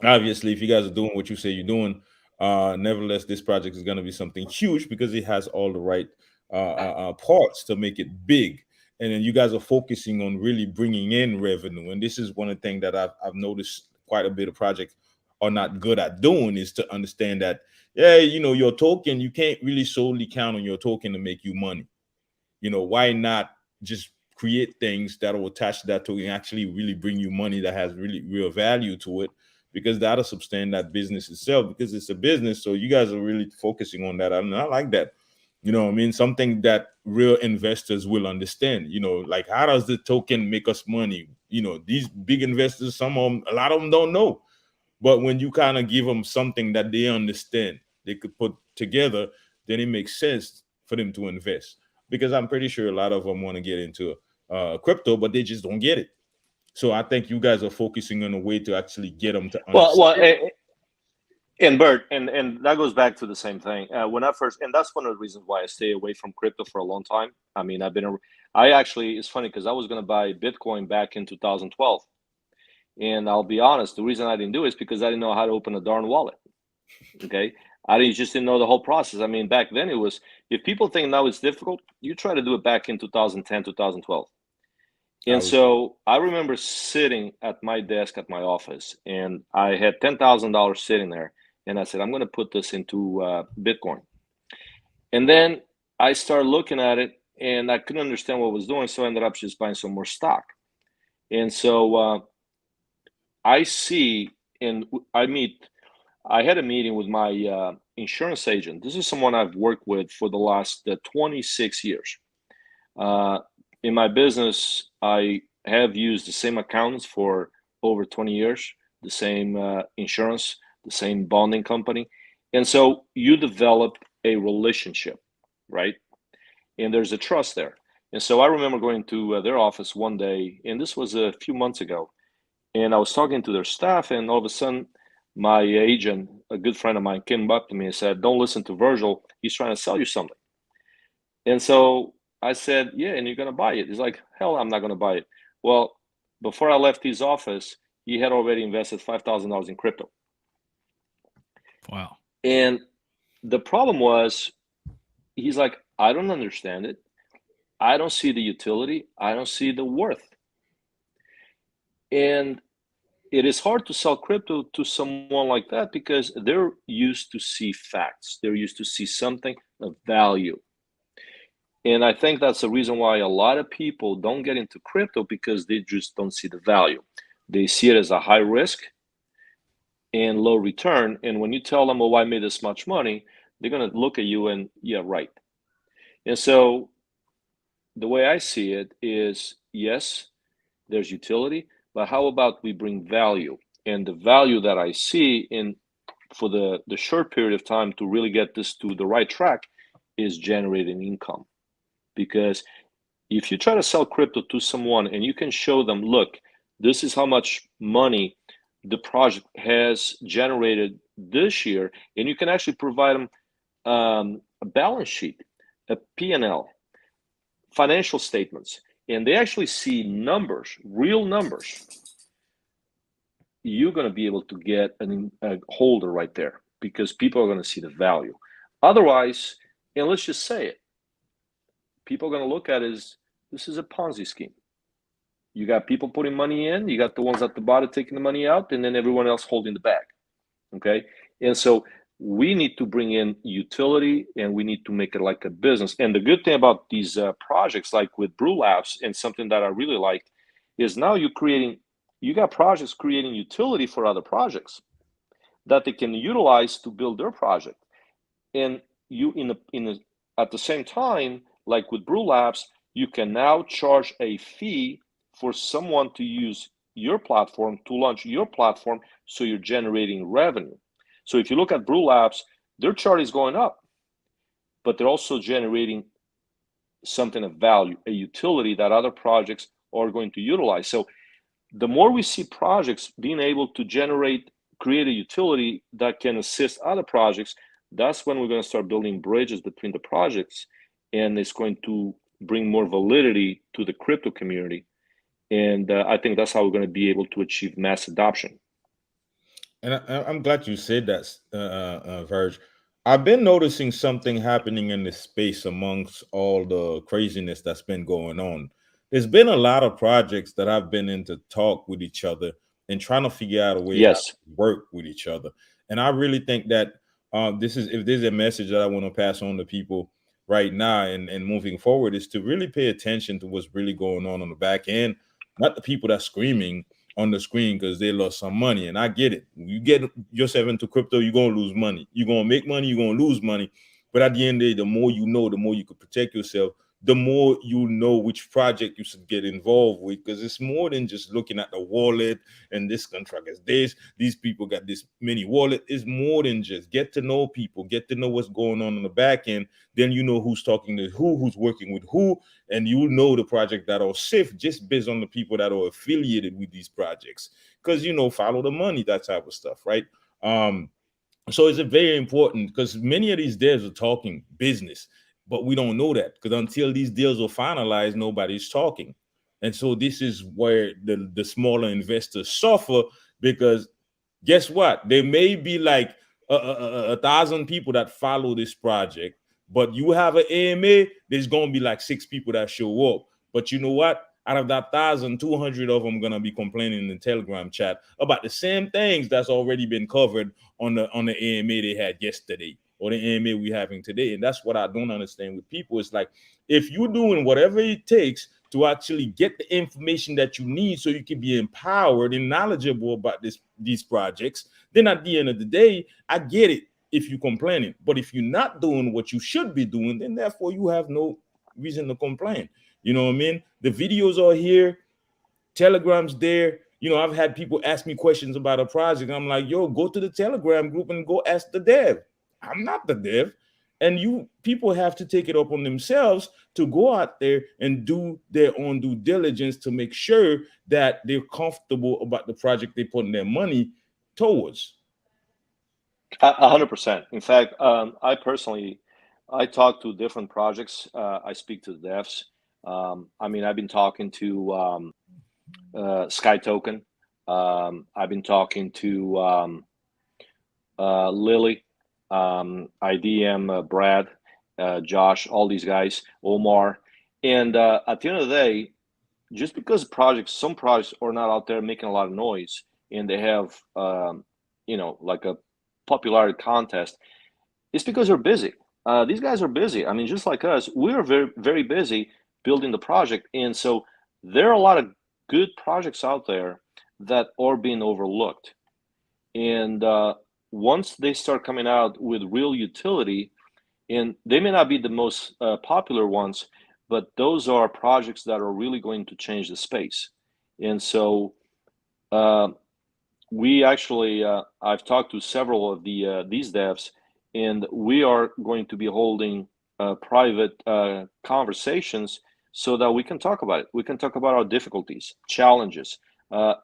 obviously, if you guys are doing what you say you're doing, nevertheless, this project is going to be something huge, because it has all the right parts to make it big. And then you guys are focusing on really bringing in revenue. And this is one of the things that I've noticed quite a bit of projects are not good at doing, is to understand that, your token, you can't really solely count on your token to make you money. Why not just create things that will attach to that token and actually really bring you money that has really real value to it, because that'll sustain that business itself, because it's a business. So you guys are really focusing on that. I like that. Something that real investors will understand, like, how does the token make us money? These big investors, a lot of them don't know. But when you kind of give them something that they understand, they could put together, then it makes sense for them to invest. Because I'm pretty sure a lot of them want to get into crypto, but they just don't get it. So I think you guys are focusing on a way to actually get them to understand. And Bert, and that goes back to the same thing. When I first, and that's one of the reasons why I stay away from crypto for a long time. I mean, it's funny, because I was going to buy Bitcoin back in 2012. And I'll be honest, the reason I didn't do it is because I didn't know how to open a darn wallet. Okay. Just didn't know the whole process. I mean, back then it was, if people think now it's difficult, you try to do it back in 2010, 2012. And so I remember sitting at my desk at my office, and I had $10,000 sitting there. And I said, I'm going to put this into Bitcoin. And then I started looking at it, and I couldn't understand what it was doing. So I ended up just buying some more stock. And so I see, and I had a meeting with my insurance agent. This is someone I've worked with for the last 26 years. In my business, I have used the same accountants for over 20 years, the same insurance, the same bonding company. And so you develop a relationship, right? And there's a trust there. And so I remember going to their office one day, and this was a few months ago, and I was talking to their staff, and all of a sudden, my agent, a good friend of mine, came up to me and said, "Don't listen to Virgil. He's trying to sell you something." And so I said, "Yeah, and you're going to buy it?" He's like, "Hell, I'm not going to buy it." Well, before I left his office, he had already invested $5,000 in crypto. Wow. And the problem was, he's like, "I don't understand it. I don't see the utility. I don't see the worth." And it is hard to sell crypto to someone like that, because they're used to see facts. They're used to see something of value. And I think that's the reason why a lot of people don't get into crypto, because they just don't see the value. They see it as a high risk and low return. And when you tell them, "Oh, I made this much money," they're going to look at you and, "Yeah, right." And so the way I see it is, yes, there's utility, but how about we bring value? And the value that I see for the short period of time to really get this to the right track is generating income. Because if you try to sell crypto to someone and you can show them, "Look, this is how much money the project has generated this year," and you can actually provide them a balance sheet, a P&L, financial statements, and they actually see numbers, real numbers, you're going to be able to get a holder right there, because people are going to see the value. Otherwise, And let's just say it. People are going to look at it as this is a Ponzi scheme. You got people putting money in, you got the ones at the bottom taking the money out, and then everyone else holding the bag. Okay. And so we need to bring in utility, and we need to make it like a business. And the good thing about these projects, like with Brew Labs, and something that I really like, is now you got projects creating utility for other projects that they can utilize to build their project. And you at the same time, like with Brew Labs, you can now charge a fee for someone to use your platform, to launch your platform, so you're generating revenue. So if you look at Brew Labs, their chart is going up, but they're also generating something of value, a utility that other projects are going to utilize. So the more we see projects being able to create a utility that can assist other projects, that's when we're going to start building bridges between the projects, and it's going to bring more validity to the crypto community. And I think that's how we're going to be able to achieve mass adoption. And I'm glad you said that, Verge. I've been noticing something happening in this space amongst all the craziness that's been going on. There's been a lot of projects that I've been in to talk with each other and trying to figure out a way how to work with each other. And I really think that if there's a message that I want to pass on to people right now and moving forward, is to really pay attention to what's really going on the back end, not the people that's screaming on the screen because they lost some money. And I get it. You get yourself into crypto, you're going to lose money. You're going to make money, you're going to lose money. But at the end of the day, the more you know, the more you can protect yourself, the more you know which project you should get involved with, because it's more than just looking at the wallet and this contract is this, these people got this many wallet. It's more than just get to know people, get to know what's going on the back end. Then you know who's talking to who's working with who, and you know the project that are safe just based on the people that are affiliated with these projects. Because follow the money, that type of stuff, right? So it's very important, because many of these devs are talking business, but we don't know that, because until these deals are finalized, nobody's talking. And so this is where the smaller investors suffer, because guess what? There may be like 1,000 people that follow this project, but you have an AMA, there's going to be like 6 people that show up. But you know what? Out of that 1,000, 200 of them going to be complaining in the Telegram chat about the same things that's already been covered on the AMA they had yesterday, or the AMA we're having today. And that's what I don't understand with people. It's like, if you're doing whatever it takes to actually get the information that you need so you can be empowered and knowledgeable about these projects, then at the end of the day, I get it if you're complaining. But if you're not doing what you should be doing, then therefore you have no reason to complain. You know what I mean? The videos are here, Telegram's there. I've had people ask me questions about a project. I'm like, yo, go to the Telegram group and go ask the dev. I'm not the dev. And people have to take it up on themselves to go out there and do their own due diligence to make sure that they're comfortable about the project they're putting their money towards. 100%. In fact, I talk to different projects. I speak to the devs. I've been talking to Sky Token. I've been talking to Lily, IDM, Brad, Josh, all these guys, Omar. And at the end of the day, just because some projects are not out there making a lot of noise, and they have, like a popularity contest, it's because they're busy. These guys are busy. Just like us, we're very, very busy building the project. And so there are a lot of good projects out there that are being overlooked. And once they start coming out with real utility, and they may not be the most popular ones, but those are projects that are really going to change the space. And so we actually, I've talked to several of these devs, and we are going to be holding private conversations so that we can talk about it. We can talk about our difficulties, challenges.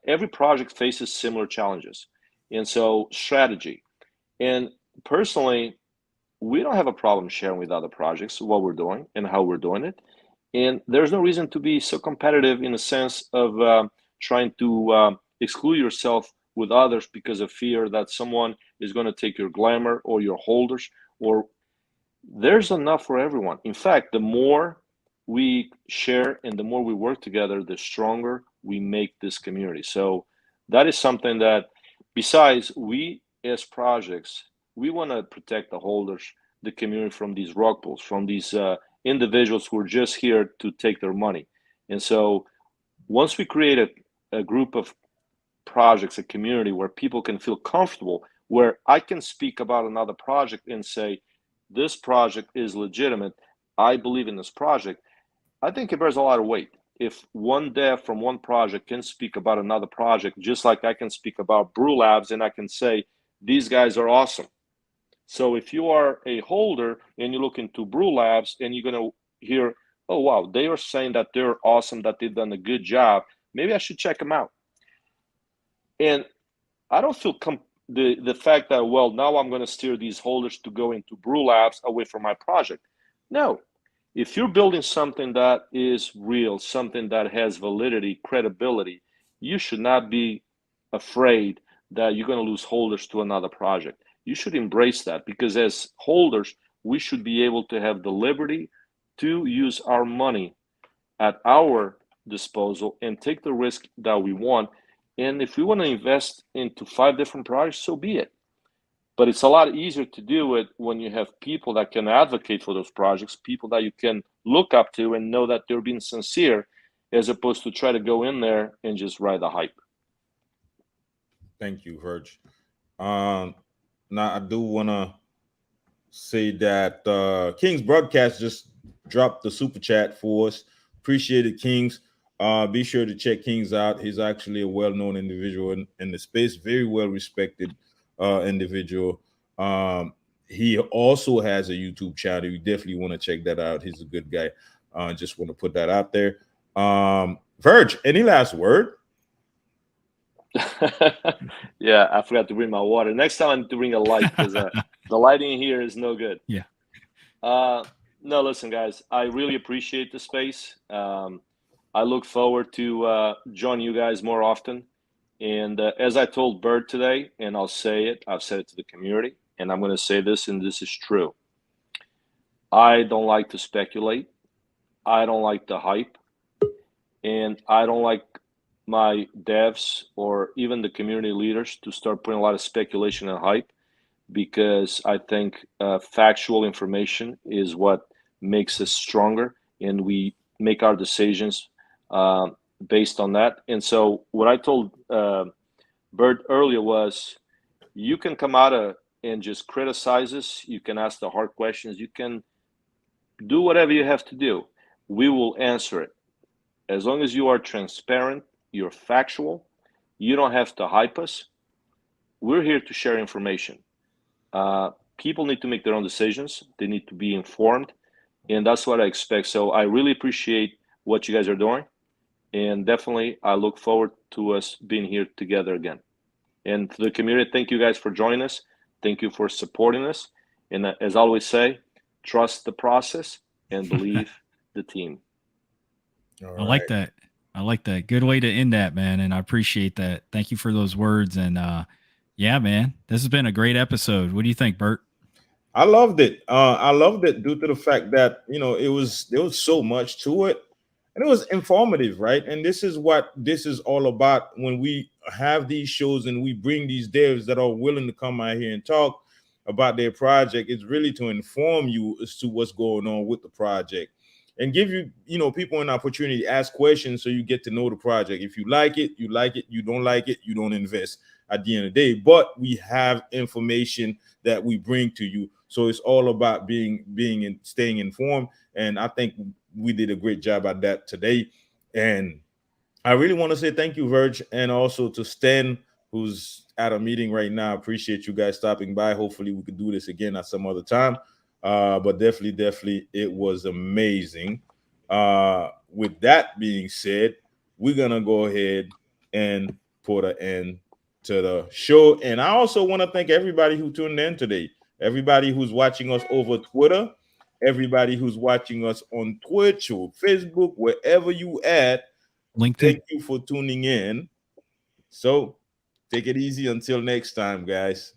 Every project faces similar challenges. And so strategy. And personally, we don't have a problem sharing with other projects what we're doing and how we're doing it. And there's no reason to be so competitive in the sense of trying to exclude yourself with others because of fear that someone is going to take your glamour or your holders. Or there's enough for everyone. In fact, the more we share and the more we work together, the stronger we make this community. So that is something that, besides, we as projects, we want to protect the holders, the community from these rug pulls, from these individuals who are just here to take their money. And so once we create a group of projects, a community where people can feel comfortable, where I can speak about another project and say, this project is legitimate, I believe in this project, I think it bears a lot of weight. If one dev from one project can speak about another project, just like I can speak about Brew Labs and I can say, these guys are awesome. So if you are a holder and you look into Brew Labs and you're going to hear, oh, wow, they are saying that they're awesome, that they've done a good job, maybe I should check them out. And I don't feel the fact that, well, now I'm going to steer these holders to go into Brew Labs away from my project. No. If you're building something that is real, something that has validity, credibility, you should not be afraid that you're going to lose holders to another project. You should embrace that, because as holders, we should be able to have the liberty to use our money at our disposal and take the risk that we want. And if we want to invest into 5 different projects, so be it. But it's a lot easier to do it when you have people that can advocate for those projects, people that you can look up to and know that they're being sincere, as opposed to try to go in there and just ride the hype. Thank you, Verge. Now I do want to say that King's Broadcast just dropped the super chat for us. Appreciate it, Kings. Be sure to check Kings out. He's actually a well-known individual in the space, very well respected individual. He also has a YouTube channel. You definitely want to check that out. He's a good guy. Just want to put that out there. Verge, any last word? Yeah, I forgot to bring my water. Next time I need to bring a light, because the lighting here is no good. Yeah. No, listen, guys, I really appreciate the space. I look forward to joining you guys more often. And as I told Bert today, and I'll say it, I've said it to the community, and I'm going to say this, and this is true. I don't like to speculate. I don't like the hype. And I don't like my devs or even the community leaders to start putting a lot of speculation and hype, because I think factual information is what makes us stronger, and we make our decisions based on that. And so what I told Bert earlier was, you can come out and just criticize us. You can ask the hard questions. You can do whatever you have to do. We will answer it. As long as you are transparent, you're factual, you don't have to hype us. We're here to share information. People need to make their own decisions. They need to be informed. And that's what I expect. So I really appreciate what you guys are doing. And definitely, I look forward to us being here together again. And to the community, thank you guys for joining us. Thank you for supporting us. And as I always say, trust the process and believe the team. I like that. I like that. Good way to end that, man. And I appreciate that. Thank you for those words. And yeah, man, this has been a great episode. What do you think, Bert? I loved it. I loved it due to the fact that, you know, there was so much to it, and it was informative, right? And this is what this is all about when we have these shows and we bring these devs that are willing to come out here and talk about their project. It's really to inform you as to what's going on with the project and give you, you know, people an opportunity to ask questions so you get to know the project. If you like it, you like it. You don't like it, you don't invest at the end of the day. But we have information that we bring to you. So it's all about staying informed. And I think we did a great job at that today. And I really want to say thank you, Verge, and also to Stan, who's at a meeting right now. I appreciate you guys stopping by. Hopefully we could do this again at some other time. But definitely, it was amazing. With that being said, we're going to go ahead and put an end to the show. And I also want to thank everybody who tuned in today. Everybody who's watching us over Twitter, everybody who's watching us on Twitch or Facebook, wherever you at, LinkedIn. Thank you for tuning in. So take it easy until next time, guys.